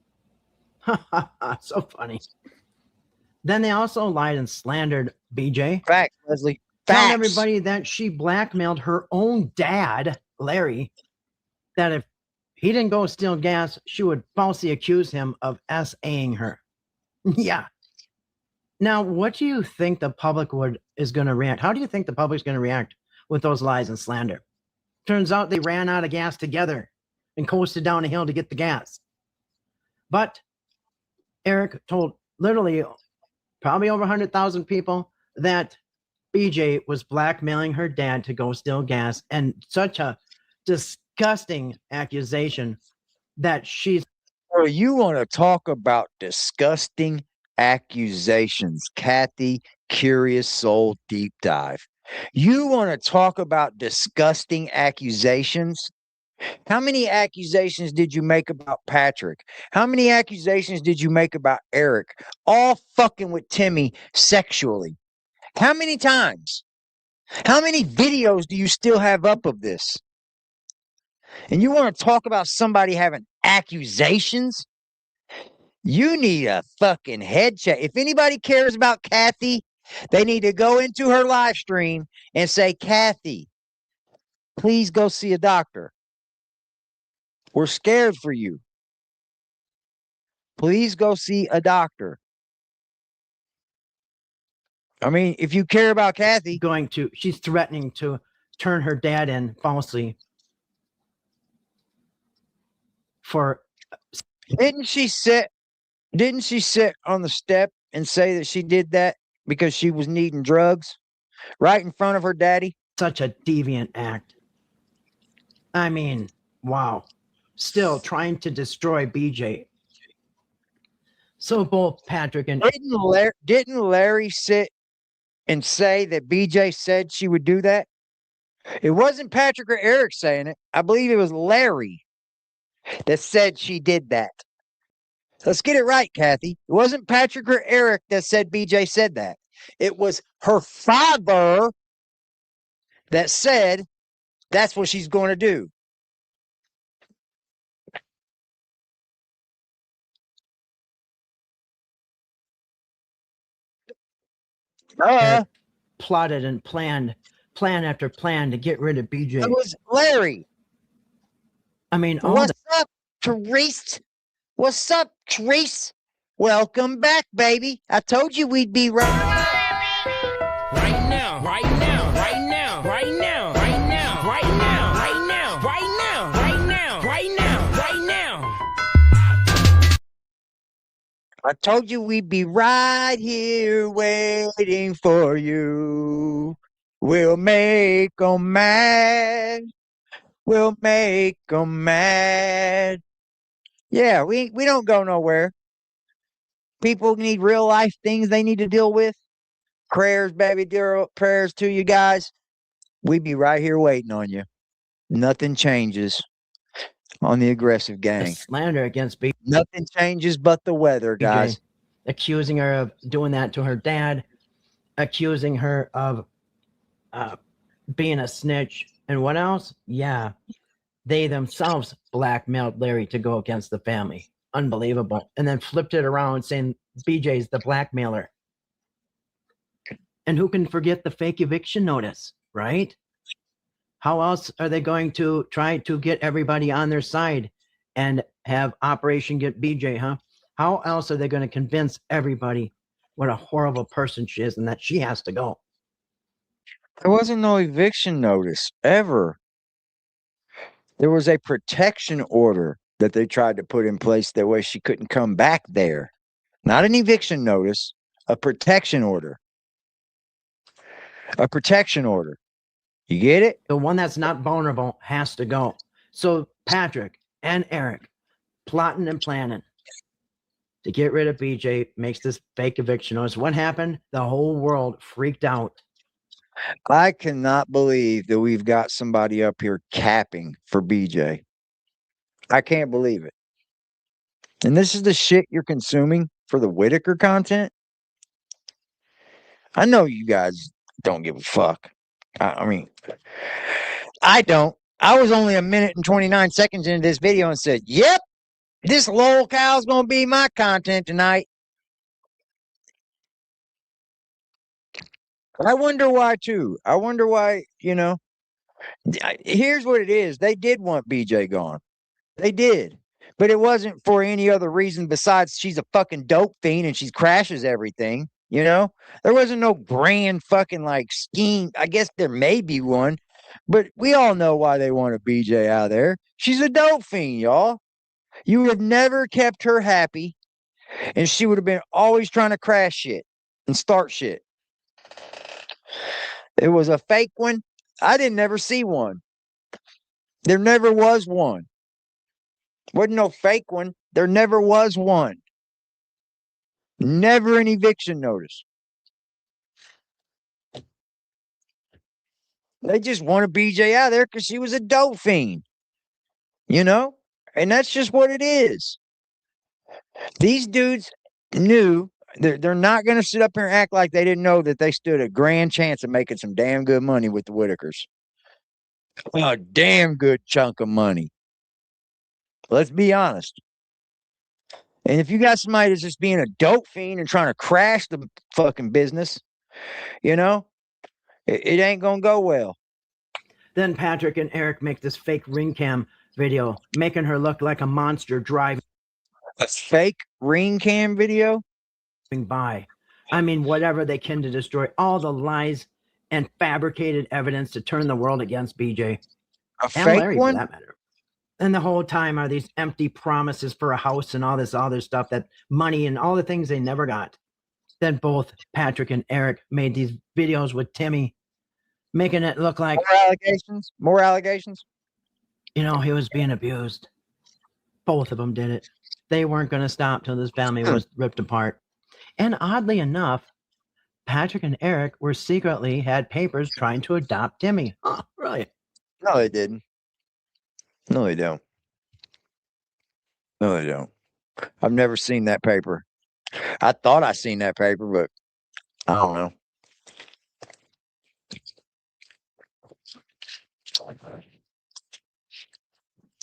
So funny. Then they also lied and slandered BJ. Facts, Leslie. Telling Facts. everybody that she blackmailed her own dad, Larry, that if he didn't go steal gas, she would falsely accuse him of SAing her. Yeah. Now, what do you think the public is going to react? How do you think the public's going to react with those lies and slander? Turns out they ran out of gas together and coasted down a hill to get the gas. But Eric told literally probably over 100,000 people that BJ was blackmailing her dad to go steal gas, and such a disgusting accusation that she's. Or you want to talk about disgusting accusations, Kathy, Curious Soul Deep Dive. You want to talk about disgusting accusations? How many accusations did you make about Patrick? How many accusations did you make about Eric? All fucking with Timmy sexually. How many times? How many videos do you still have up of this? And you want to talk about somebody having accusations? You need a fucking head check. If anybody cares about Kathy, they need to go into her live stream and say, Kathy, please go see a doctor. We're scared for you. Please go see a doctor. I mean, if you care about Kathy. She's threatening to turn her dad in falsely for. Didn't she sit on the step and say that she did that because she was needing drugs right in front of her daddy? Such a deviant act. I mean, wow. Still trying to destroy BJ. So both Patrick and didn't Larry sit and say that BJ said she would do that? It wasn't Patrick or Eric saying it. I believe it was Larry that said she did that. Let's get it right, Kathy. It wasn't Patrick or Eric that said BJ said that. It was her father that said that's what she's going to do. Plotted and planned, plan after plan to get rid of BJ. It was Larry. I mean, what's up, Therese? What's up, Therese? Welcome back, baby. I told you we'd be right. Right now, right now, right now, right now, right now, right now, right now, right now, right now, right now, right now. I told you we'd be right here waiting for you. We'll make 'em mad. We'll make 'em mad. Yeah, we don't go nowhere. People need real life things they need to deal with. Prayers, baby girl, prayers to you guys. We'd be right here waiting on you. Nothing changes on the aggressive gang. Slander against BJ. Nothing changes but the weather, guys. BJ, accusing her of doing that to her dad, accusing her of being a snitch. And what else? Yeah, they themselves blackmailed Larry to go against the family. Unbelievable. And then flipped it around saying BJ's the blackmailer. And who can forget the fake eviction notice, right? How else are they going to try to get everybody on their side and have Operation Get BJ, huh? How else are they going to convince everybody what a horrible person she is and that she has to go? There wasn't no eviction notice ever. There was a protection order that they tried to put in place that way she couldn't come back there. Not an eviction notice, a protection order. A protection order. You get it? The one that's not vulnerable has to go. So Patrick and Eric plotting and planning to get rid of BJ, makes this fake eviction notice. What happened? The whole world freaked out. I cannot believe that we've got somebody up here capping for BJ. I can't believe it. And this is the shit you're consuming for the Whitaker content? I know you guys don't give a fuck. I mean, I don't. I was only a minute and 29 seconds into this video and said, yep, this lol cow's going to be my content tonight. I wonder why, too. I wonder why, here's what it is. They did want BJ gone. They did. But it wasn't for any other reason besides she's a fucking dope fiend and she crashes everything. There wasn't no grand fucking like scheme. I guess there may be one, but we all know why they wanted BJ out of there. She's a dope fiend, y'all. You would have never kept her happy, and she would have been always trying to crash shit and start shit. It was a fake one. I didn't ever see one. There never was one. Wasn't no fake one. There never was one. Never an eviction notice. They just wanted BJ out of there because she was a dope fiend. And that's just what it is. These dudes knew they're not going to sit up here and act like they didn't know that they stood a grand chance of making some damn good money with the Whittakers. A damn good chunk of money. Let's be honest. And if you got somebody that's just being a dope fiend and trying to crash the fucking business, it ain't going to go well. Then Patrick and Eric make this fake ring cam video, making her look like a monster driving. A fake ring cam video? By. I mean, whatever they can to destroy all the lies and fabricated evidence to turn the world against BJ. And Larry, for that matter. And the whole time are these empty promises for a house and all this other stuff, that money and all the things they never got. Then both Patrick and Eric made these videos with Timmy, making it look like more allegations. He was being abused. Both of them did it. They weren't going to stop till this family was ripped apart. And oddly enough, Patrick and Eric were secretly had papers trying to adopt Timmy. Oh, really? No, they didn't. No, they don't. No, they don't. I've never seen that paper. I thought I seen that paper, but I don't know.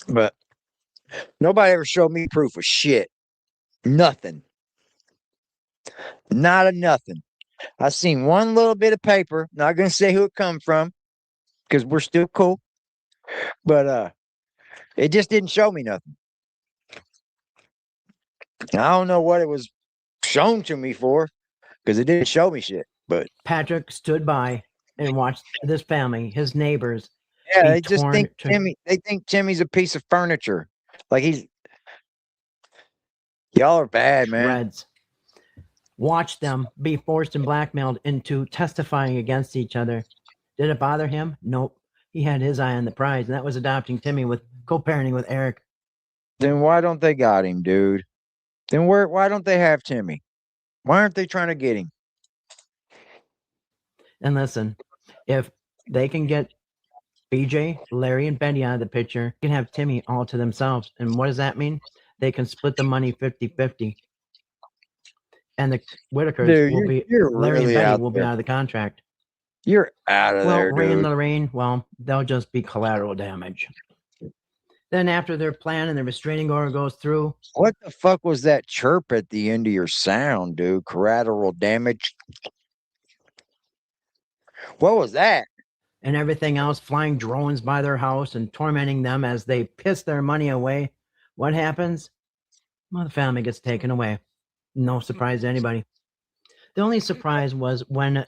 But nobody ever showed me proof of shit. Nothing. Not a nothing. I seen one little bit of paper. Not gonna say who it come from, because we're still cool. But it just didn't show me nothing. I don't know what it was shown to me for, because it didn't show me shit. But Patrick stood by and watched this family, his neighbors. Yeah, they just think they think Timmy's a piece of furniture. Like y'all are bad, man. Reds. Watch them be forced and blackmailed into testifying against each other. Did it bother him? Nope. He had his eye on the prize, and that was adopting Timmy with co-parenting with Eric. Then why don't they got him, dude? Then why don't they have Timmy? Why aren't they trying to get him? And listen, if they can get BJ, Larry, and Betty out of the picture, they can have Timmy all to themselves. And what does that mean? They can split the money 50-50. And the Whittakers will be, Larry and Betty will be out of the contract. You're out of there, dude. Ray and Lorraine, they'll just be collateral damage. Then after their plan and the restraining order goes through. What the fuck was that chirp at the end of your sound, dude? Collateral damage? What was that? And everything else, flying drones by their house and tormenting them as they piss their money away. What happens? Well, the family gets taken away. No surprise to anybody. The only surprise was when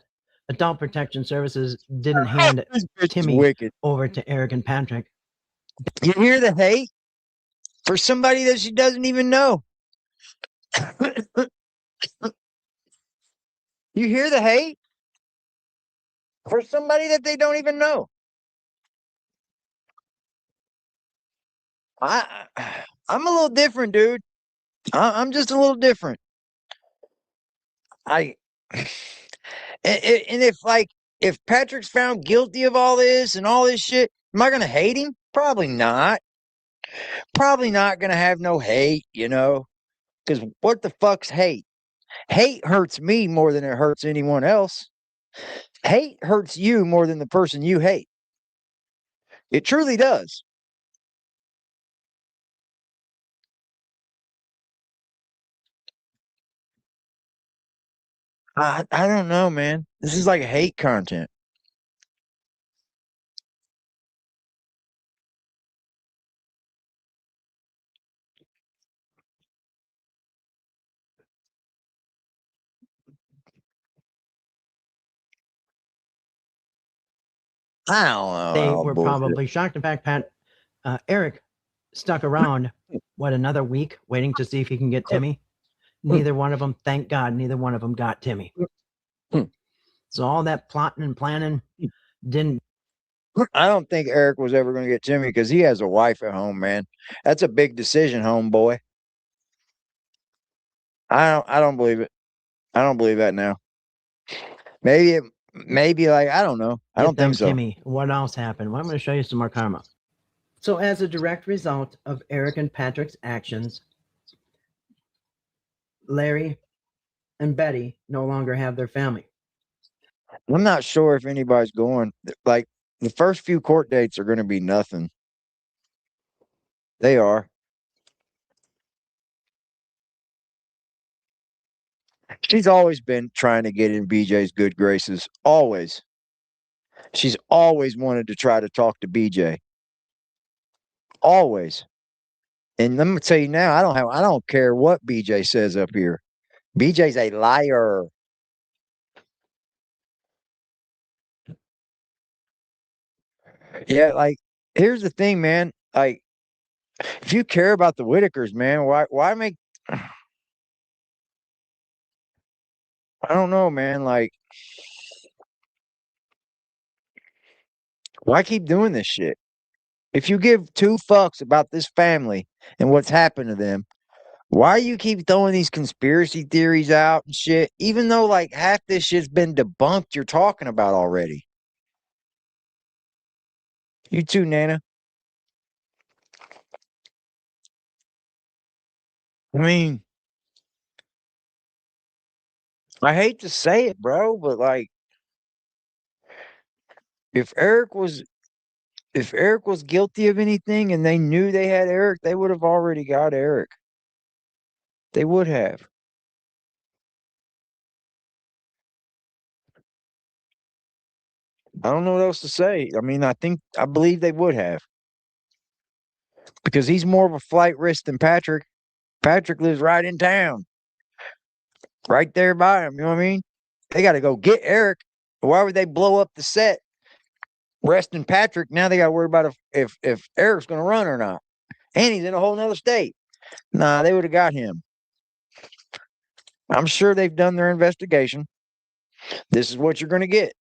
Adult Protection Services didn't hand This bitch is Timmy wicked. over to Eric and Patrick. You hear the hate for somebody that she doesn't even know. You hear the hate for somebody that they don't even know. I'm a little different, dude. I'm just a little different. And if Patrick's found guilty of all this and all this shit, am I gonna hate him? Probably not. Probably not gonna have no hate, because what the fuck's hate? Hate hurts me more than it hurts anyone else. Hate hurts you more than the person you hate. It truly does. I don't know, man. This is like hate content. I don't know. They Oh, were bullshit. probably shocked. In fact, Eric stuck around, another week waiting to see if he can get Timmy. Neither one of them, thank God, neither one of them got Timmy. So all that plotting and planning didn't. I don't think Eric was ever going to get Timmy because he has a wife at home, man. That's a big decision, homeboy. I don't believe it. I don't believe that now. Maybe like I don't know. I don't think so. Timmy, what else happened? Well, I'm going to show you some more karma. So as a direct result of Eric and Patrick's actions, Larry and Betty no longer have their family. I'm not sure if anybody's going. Like the first few court dates are going to be nothing. They are. She's always been trying to get in BJ's good graces. Always. She's always wanted to try to talk to BJ. Always. And let me tell you now, I don't care what BJ says up here. BJ's a liar. Yeah, like here's the thing, man. Like if you care about the Whittakers, man, why make I don't know, man, like why keep doing this shit? If you give two fucks about this family and what's happened to them, why you keep throwing these conspiracy theories out and shit, even though like half this shit's been debunked you're talking about already? You too, Nana. I mean, I hate to say it, bro, but like if Eric was guilty of anything and they knew they had Eric, they would have already got Eric. They would have. I don't know what else to say. I mean, I believe they would have. Because he's more of a flight risk than Patrick. Patrick lives right in town. Right there by him. You know what I mean? They got to go get Eric. Why would they blow up the set? Resting Patrick. Now they got to worry about if Eric's going to run or not. And he's in a whole nother state. Nah, they would have got him. I'm sure they've done their investigation. This is what you're going to get.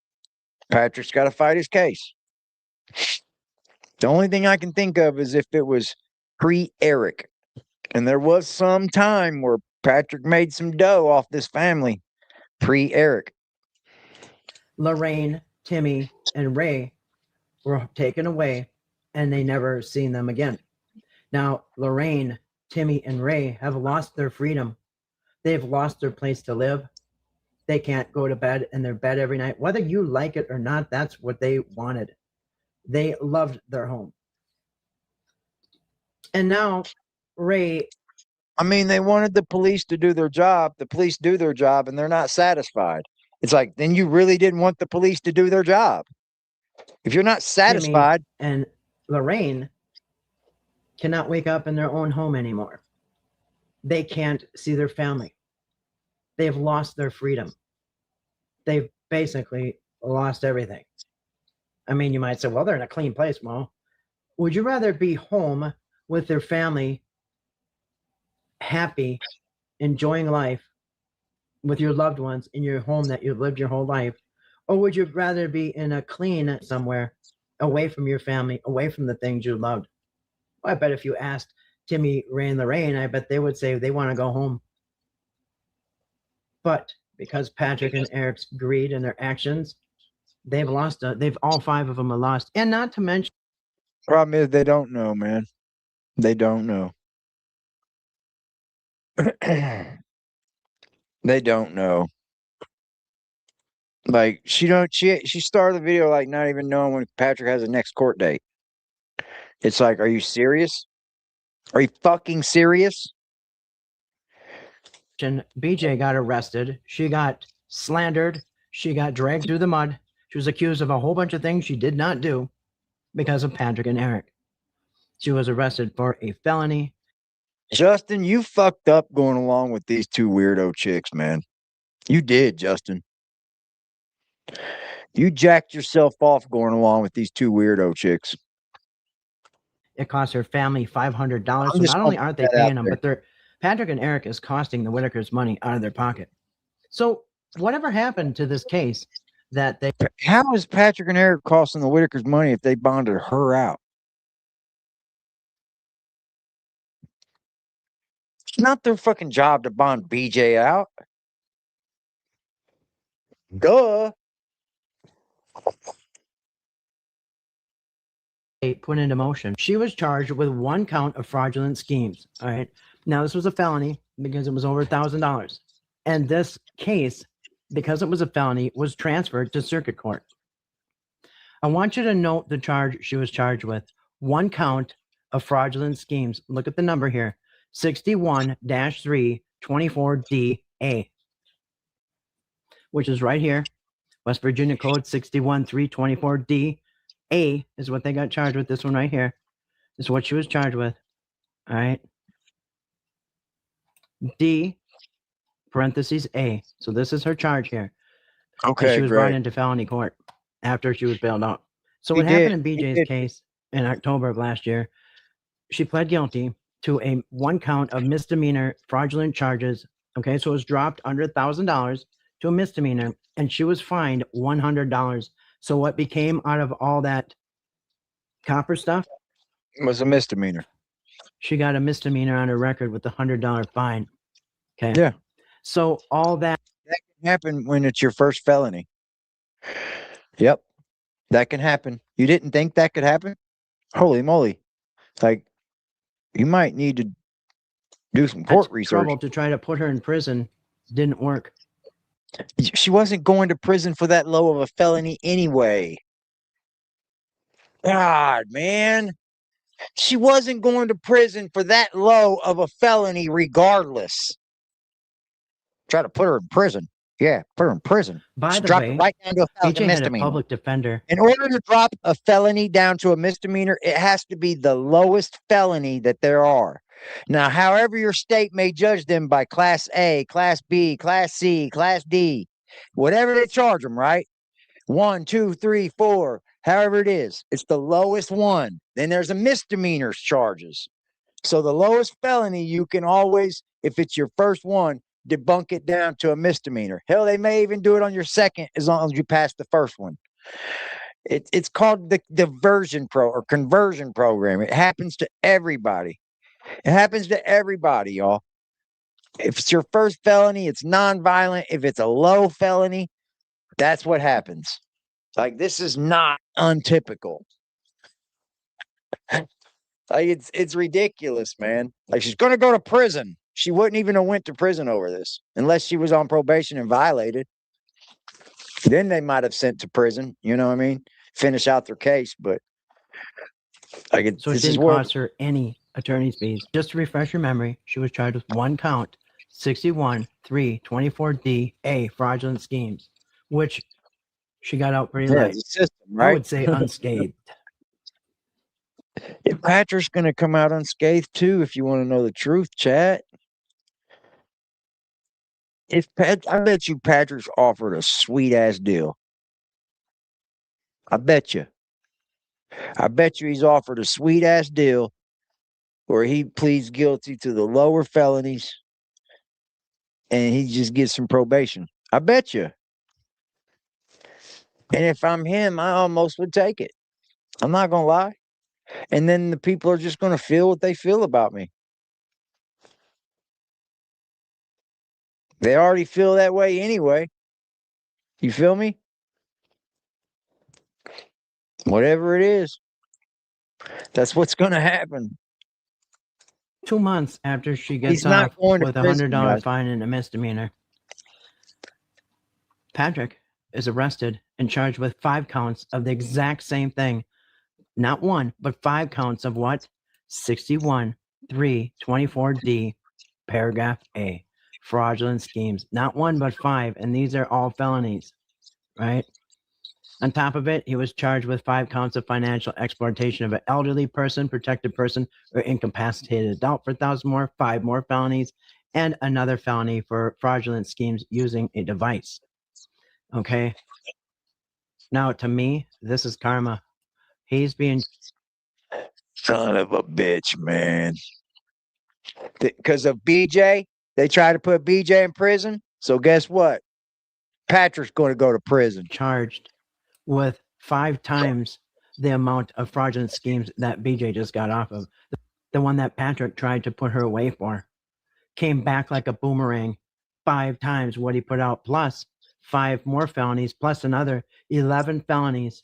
Patrick's got to fight his case. The only thing I can think of is if it was pre-Eric. And there was some time where Patrick made some dough off this family pre-Eric. Lorraine, Timmy, and Ray were taken away, and they never seen them again. Now, Lorraine, Timmy, and Ray have lost their freedom. They've lost their place to live. They can't go to bed in their bed every night. Whether you like it or not, that's what they wanted. They loved their home. And now, Ray... I mean, they wanted the police to do their job. The police do their job, and they're not satisfied. It's like, then you really didn't want the police to do their job. If you're not satisfied... Timmy and Lorraine cannot wake up in their own home anymore. They can't see their family. They've lost their freedom. they've basically lost everything. I mean, you might say, well, they're in a clean place. Well, would you rather be home with their family, happy, enjoying life with your loved ones in your home that you've lived your whole life? Or would you rather be in a clean somewhere, away from your family, away from the things you loved? Well, I bet if you asked Timmy, Ray, and Lorraine, I bet they would say they want to go home. But because Patrick and Eric's greed and their actions, they've lost. They've all 5 of them are lost, and not to mention. Problem is they don't know, man. They don't know. They don't know. Like she started the video like not even knowing when Patrick has the next court date. It's like, are you serious? Are you fucking serious? BJ got arrested. She got slandered. She got dragged through the mud. She was accused of a whole bunch of things she did not do because of Patrick and Eric. She was arrested for a felony. Justin, you fucked up going along with these 2 weirdo chicks, man. You did, Justin. You jacked yourself off going along with these 2 weirdo chicks. It cost her family $500. So not only aren't they paying them, but Patrick and Eric is costing the Whittakers money out of their pocket. So whatever happened to this case that they... How is Patrick and Eric costing the Whittakers money if they bonded her out? It's not their fucking job to bond BJ out. Duh. They put into motion. She was charged with 1 count of fraudulent schemes. All right. Now, this was a felony because it was over $1,000. And this case, because it was a felony, was transferred to circuit court. I want you to note the charge she was charged with. 1 count of fraudulent schemes. Look at the number here. 61-324DA, which is right here. West Virginia Code 61-324D. A is what they got charged with. This one right here is what she was charged with. All right. D, parentheses A. So this is her charge here. Okay, and she was brought into felony court after she was bailed out. So what happened in BJ's case in October of last year, she pled guilty to a 1 count of misdemeanor fraudulent charges. Okay, so it was dropped under $1,000 to a misdemeanor, and she was fined $100. So what became out of all that copper stuff? It was a misdemeanor. She got a misdemeanor on her record with a $100 fine. Okay. Yeah. So all that can happen when it's your first felony. Yep. That can happen. You didn't think that could happen? Holy moly. Like, you might need to do some court research. Trouble to try to put her in prison didn't work. She wasn't going to prison for that low of a felony anyway. God, man. She wasn't going to prison for that low of a felony regardless. Try to put her in prison. Yeah, put her in prison. By the way, right down to a BJ had a public defender. In order to drop a felony down to a misdemeanor, it has to be the lowest felony that there are. Now, however your state may judge them by Class A, Class B, Class C, Class D, whatever they charge them, right? 1, 2, 3, 4, however it is. It's the lowest one. Then there's a misdemeanor charges. So the lowest felony, you can always, if it's your first one, debunk it down to a misdemeanor. Hell, they may even do it on your second as long as you pass the first one. It's called the diversion conversion program. It happens to everybody. It happens to everybody, y'all. If it's your first felony, it's nonviolent. If it's a low felony, that's what happens. Like, this is not untypical. Like, it's ridiculous, man. Like, she's going to go to prison. She wouldn't even have went to prison over this unless she was on probation and violated. Then they might have sent to prison. You know what I mean? Finish out their case, but like, so it didn't cost her any attorney's fees. Just to refresh your memory, she was charged with 1 count, 61-324D-A, fraudulent schemes, which she got out pretty light. System, right? I would say unscathed. Patrick's going to come out unscathed too, if you want to know the truth, chat. I bet you Patrick's offered a sweet ass deal. I bet you. I bet you he's offered a sweet ass deal where he pleads guilty to the lower felonies and he just gets some probation. I bet you. And if I'm him, I almost would take it. I'm not gonna lie. And then the people are just gonna feel what they feel about me. They already feel that way anyway. You feel me? Whatever it is, that's what's gonna happen. 2 months after she gets He's not off going to with prison, $100 guys. fine and a misdemeanor, Patrick is arrested and charged with 5 counts of the exact same thing. Not 1, but 5 counts of what? 61-324D, paragraph A. Fraudulent schemes. Not 1, but 5. And these are all felonies, right? On top of it, he was charged with 5 counts of financial exploitation of an elderly person, protected person, or incapacitated adult for 1,000 more, 5 more felonies, and another felony for fraudulent schemes using a device. Okay. Now, to me, this is karma. He's being Son of a bitch, man. Because of BJ, they tried to put BJ in prison. So guess what? Patrick's going to go to prison. charged with 5 times the amount of fraudulent schemes that BJ just got off of. The one that Patrick tried to put her away for came back like a boomerang 5 times what he put out, plus 5 more felonies, plus another 11 felonies.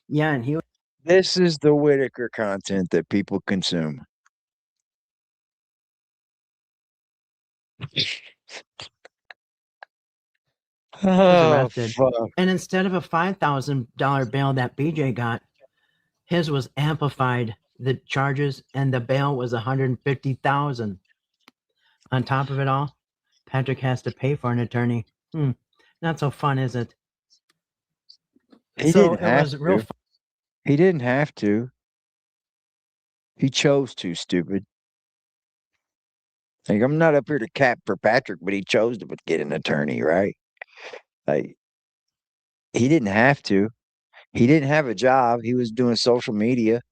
Yeah, and he This is the Whitaker content that people consume. was arrested. Fuck. And instead of a $5,000 bail that BJ got, his was amplified. The charges and the bail was $150,000. On top of it all, Patrick has to pay for an attorney. Not so fun, is it? He So didn't it have was real to. He didn't have to. He chose to, stupid. Like, I'm not up here to cap for Patrick, but he chose to get an attorney, right? Like, he didn't have to. He didn't have a job. He was doing social media.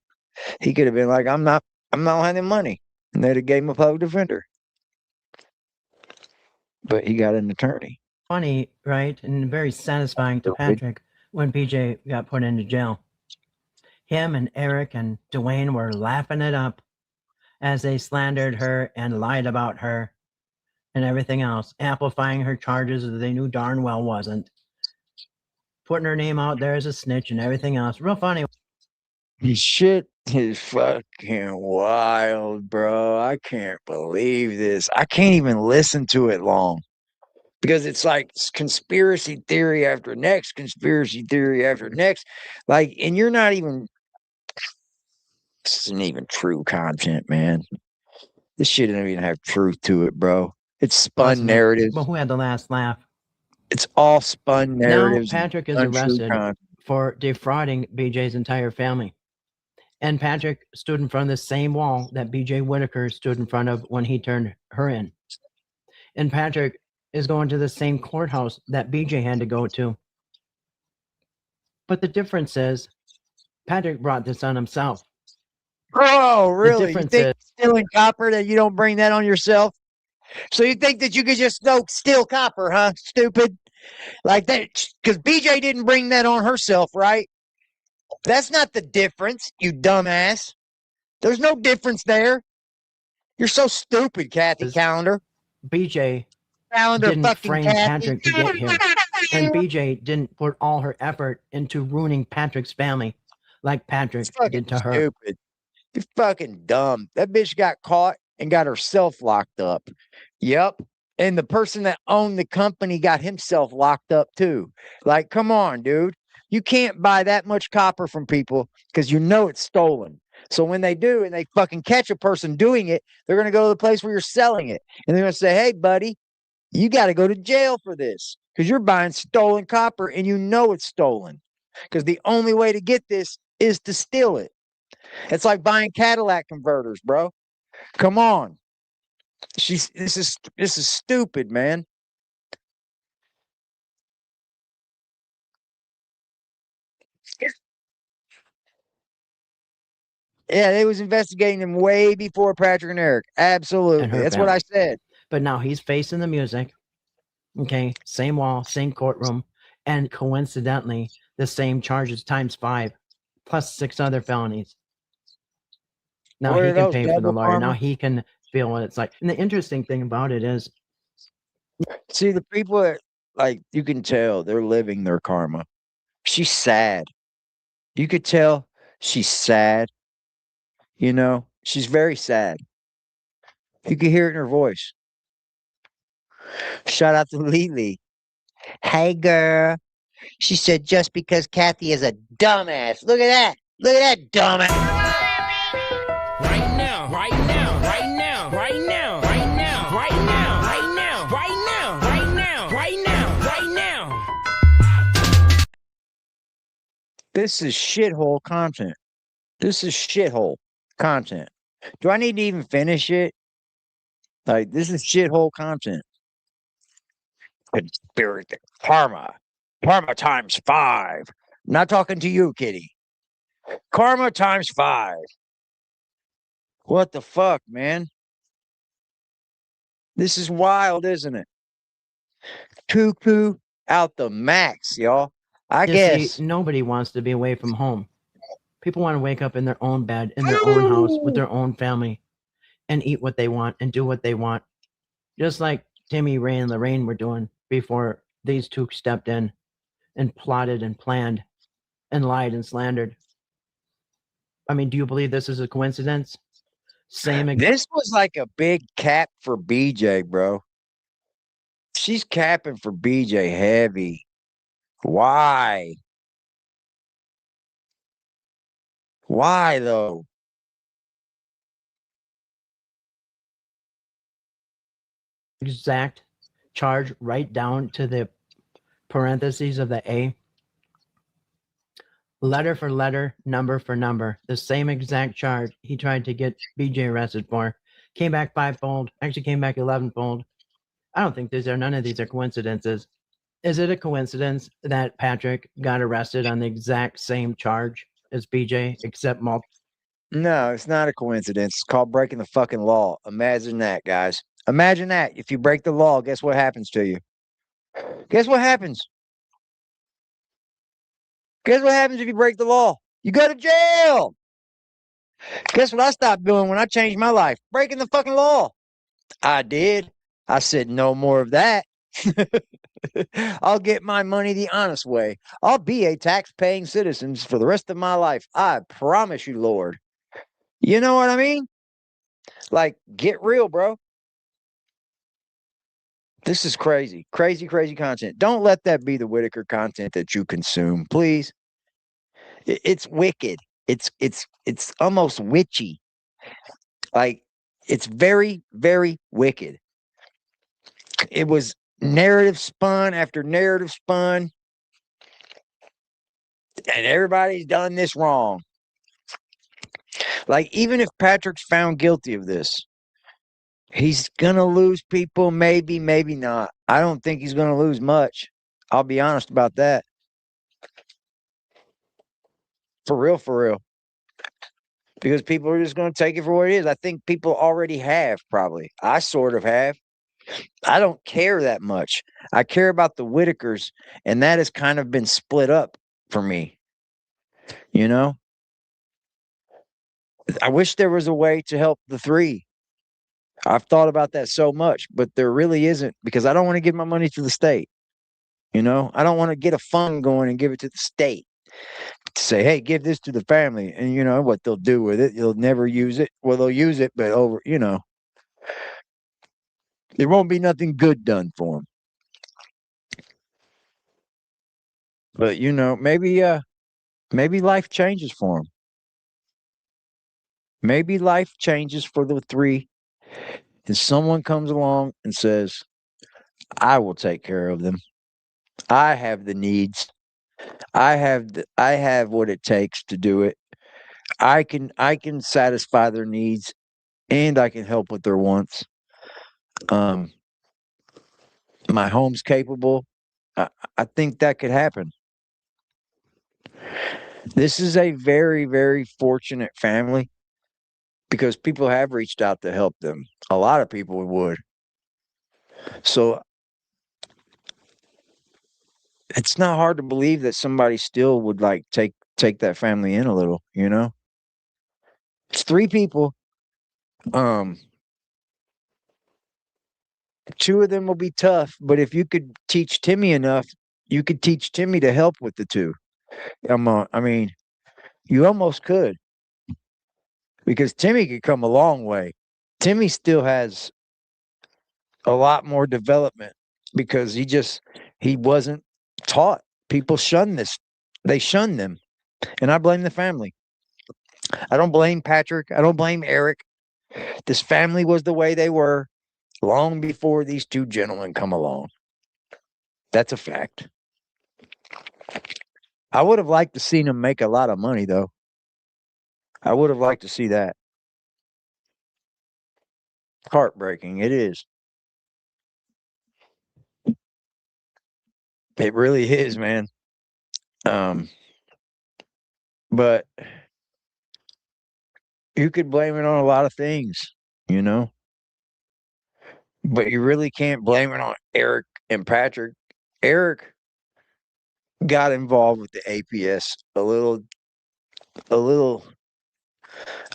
He could have been like, I'm not having money. And they'd have gave him a public defender. But he got an attorney. funny, right? And very satisfying to Patrick when BJ got put into jail. Him and Eric and Dwayne were laughing it up as they slandered her and lied about her and everything else, amplifying her charges that they knew darn well wasn't, putting her name out there as a snitch and everything else. Real funny. Shit is fucking wild, bro. I can't believe this. I can't even listen to it long because it's like conspiracy theory after next conspiracy theory after next. Like, and you're not even, this isn't even true content, man. This shit doesn't even have truth to it, bro. It's spun narratives. But who had the last laugh? It's all spun narratives. Now Patrick is untrue arrested content. for defrauding BJ's entire family. And Patrick stood in front of the same wall that BJ Whitaker stood in front of when he turned her in. And Patrick is going to the same courthouse that BJ had to go to. But the difference is Patrick brought this on himself. Oh, really? You difference think stealing copper that you don't bring that on yourself? So you think that you could just go steal copper, huh? Stupid. Like that, because BJ didn't bring that on herself, right? That's not the difference, you dumbass. There's no difference there. You're so stupid, Kathy Calendar. BJ Calendar didn't fucking frame Kathy. Patrick to get here. And BJ didn't put all her effort into ruining Patrick's family like Patrick did to her. Stupid. You're fucking dumb. That bitch got caught and got herself locked up. Yep. And the person that owned the company got himself locked up too. Like, come on, dude. You can't buy that much copper from people because you know it's stolen. So when they do and they fucking catch a person doing it, they're going to go to the place where you're selling it. And they're going to say, hey, buddy, you got to go to jail for this because you're buying stolen copper and you know it's stolen. Because the only way to get this is to steal it. It's like buying Cadillac converters, bro. Come on. This is stupid, man. Yeah, they was investigating him way before Patrick and Eric. Absolutely. her That's what I family. said. But now he's facing the music. Okay, same wall, same courtroom, and coincidentally, the same charges times 5, plus 6 other felonies. Now What he are can those, pay for the double lawyer. karma? Now he can feel what it's like. And the interesting thing about it is, See, the people that, like, you can tell they're living their karma. She's sad. You could tell she's sad. You know, she's very sad. You could hear it in her voice. Shout out to Lily. Hey, girl. She said just because Kathy is a dumbass. Look at that. Look at that dumbass. Right now, right now, right now, right now, right now, right now, right now, right now, right now, right now, right now. This is shithole content. This is shithole content. Do I need to even finish it? Like, this is shithole content. Conspiracy. Karma. Karma times 5. I'm not talking to you, kitty. Karma times 5. What the fuck, man? This is wild, isn't it? Cuckoo out the max, y'all. I you see, guess. nobody wants to be away from home. People want to wake up in their own bed, in their own house, with their own family, and eat what they want and do what they want. Just like Timmy, Ray, and Lorraine were doing before these two stepped in and plotted and planned and lied and slandered. I mean, do you believe this is a coincidence? This was like a big cap for BJ, bro. She's capping for BJ heavy. Why? Why though? exact charge right down to the parentheses of the A. Letter for letter, number for number, the same exact charge he tried to get BJ arrested for. Came back 5-fold, actually came back 11-fold. I don't think none of these are coincidences. Is it a coincidence that Patrick got arrested on the exact same charge as BJ, except multiple? No, it's not a coincidence. It's called breaking the fucking law. Imagine that, guys. Imagine that. If you break the law, guess what happens to you? Guess what happens? Guess what happens if you break the law? You go to jail. Guess what I stopped doing when I changed my life? Breaking the fucking law. I did. I said no more of that. I'll get my money the honest way. I'll be a tax-paying citizen for the rest of my life. I promise you, Lord. You know what I mean? Like, get real, bro. This is crazy. Crazy, crazy content. Don't let that be the Whitaker content that you consume, please. It's wicked. It's almost witchy. Like, it's very, very wicked. It was narrative spun after narrative spun, and everybody's done this wrong. Like, even if Patrick's found guilty of this, he's gonna lose people, maybe, maybe not. I don't think he's gonna lose much. I'll be honest about that. For real, for real. Because people are just gonna take it for what it is. I think people already have, probably. I sort of have. I don't care that much. I care about the Whittakers, and that has kind of been split up for me. You know? I wish there was a way to help the three. I've thought about that so much, but there really isn't, because I don't want to give my money to the state. You know, I don't want to get a fund going and give it to the state to say, hey, give this to the family. And you know what they'll do with it? They'll never use it. Well, they'll use it, but over, you know, there won't be nothing good done for them. But you know, maybe life changes for them. Maybe life changes for the three, and someone comes along and says, I will take care of them. I have the needs. I have what it takes to do it. I can satisfy their needs, and I can help with their wants. Um my home's capable. I, I think that could happen. This is a very, very fortunate family because people have reached out to help them. A lot of people would. So it's not hard to believe that somebody still would like take that family in a little, you know? It's 3 people. Um, 2 of them will be tough, but if you could teach Timmy enough, you could teach Timmy to help with the 2. I mean, you almost could because Timmy could come a long way. Timmy still has a lot more development because he wasn't taught. People shun this. They shun them. And I blame the family. I don't blame Patrick. I don't blame Eric. This family was the way they were long before these 2 gentlemen come along. That's a fact. I would have liked to seen them make a lot of money, though. I would have liked to see that. Heartbreaking. It is. It really is, man. But you could blame it on a lot of things, you know? But you really can't blame it on Eric and Patrick. Eric got involved with the APS a little,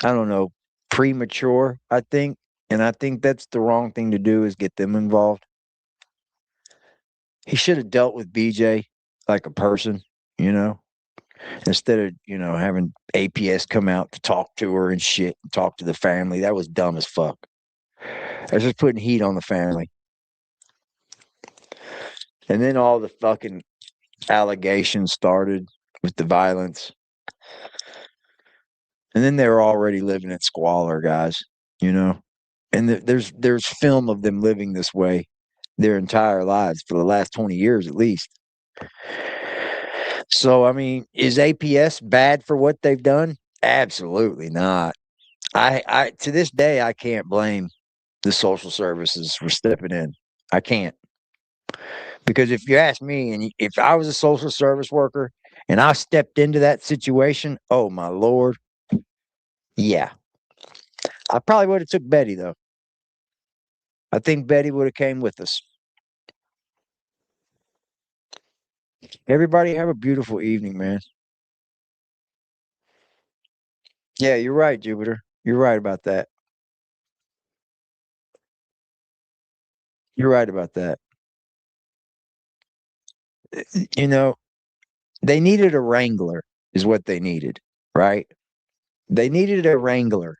I don't know, premature, I think. And I think that's the wrong thing to do is get them involved. He should have dealt with BJ like a person, you know, instead of, having APS come out to talk to her and shit and talk to the family. That was dumb as fuck. That's just putting heat on the family. And then all the fucking allegations started with the violence. And then they were already living in squalor, guys, you know. And there's film of them living this way their entire lives for the last 20 years at least. So, I mean, is APS bad for what they've done? Absolutely not. I to this day, I can't blame the social services for stepping in. I can't. Because if you ask me, and if I was a social service worker and I stepped into that situation, oh my Lord, yeah. I probably would have took Betty, though. I think Betty would have came with us. Everybody have a beautiful evening, man. Yeah, you're right, Jupiter. You're right about that. You're right about that. You know, they needed a wrangler, is what they needed, right? They needed a wrangler.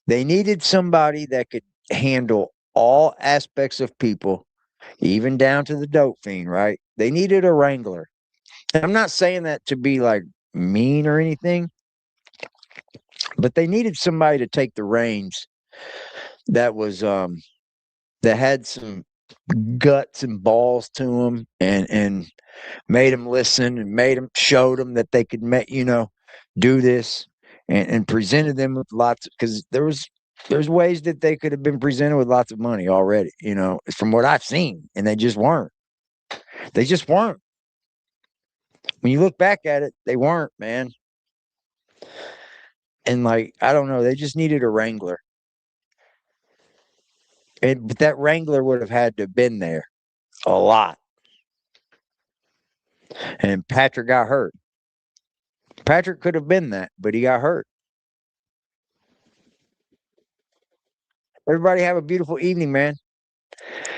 They needed somebody that could handle all aspects of people, even down to the dope fiend, right? They needed a wrangler. And I'm not saying that to be like mean or anything, but they needed somebody to take the reins that was that had some guts and balls to them and made them listen and showed them that they could do this and presented them with lots because there's ways that they could have been presented with lots of money already, from what I've seen, and they just weren't. They just weren't. When you look back at it, they weren't, man. And like, I don't know, they just needed a wrangler. But that wrangler would have had to have been there a lot. And Patrick got hurt. Patrick could have been that, but he got hurt. Everybody have a beautiful evening, man.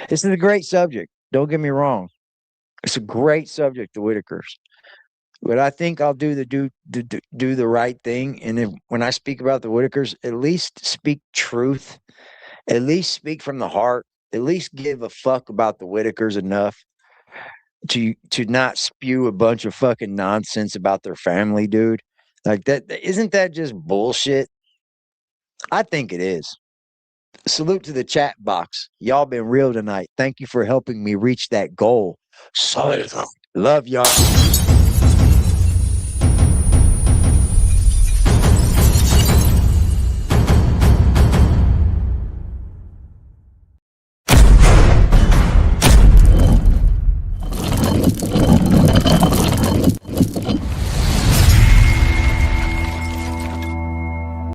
This is a great subject. Don't get me wrong. It's a great subject, the Whitakers. But I think I'll do the right thing. And when I speak about the Whitakers, at least speak truth. At least speak from the heart. At least give a fuck about the Whitakers enough to not spew a bunch of fucking nonsense about their family, dude. Like that, isn't that just bullshit? I think it is. Salute to the chat box. Y'all been real tonight. Thank you for helping me reach that goal. So love y'all.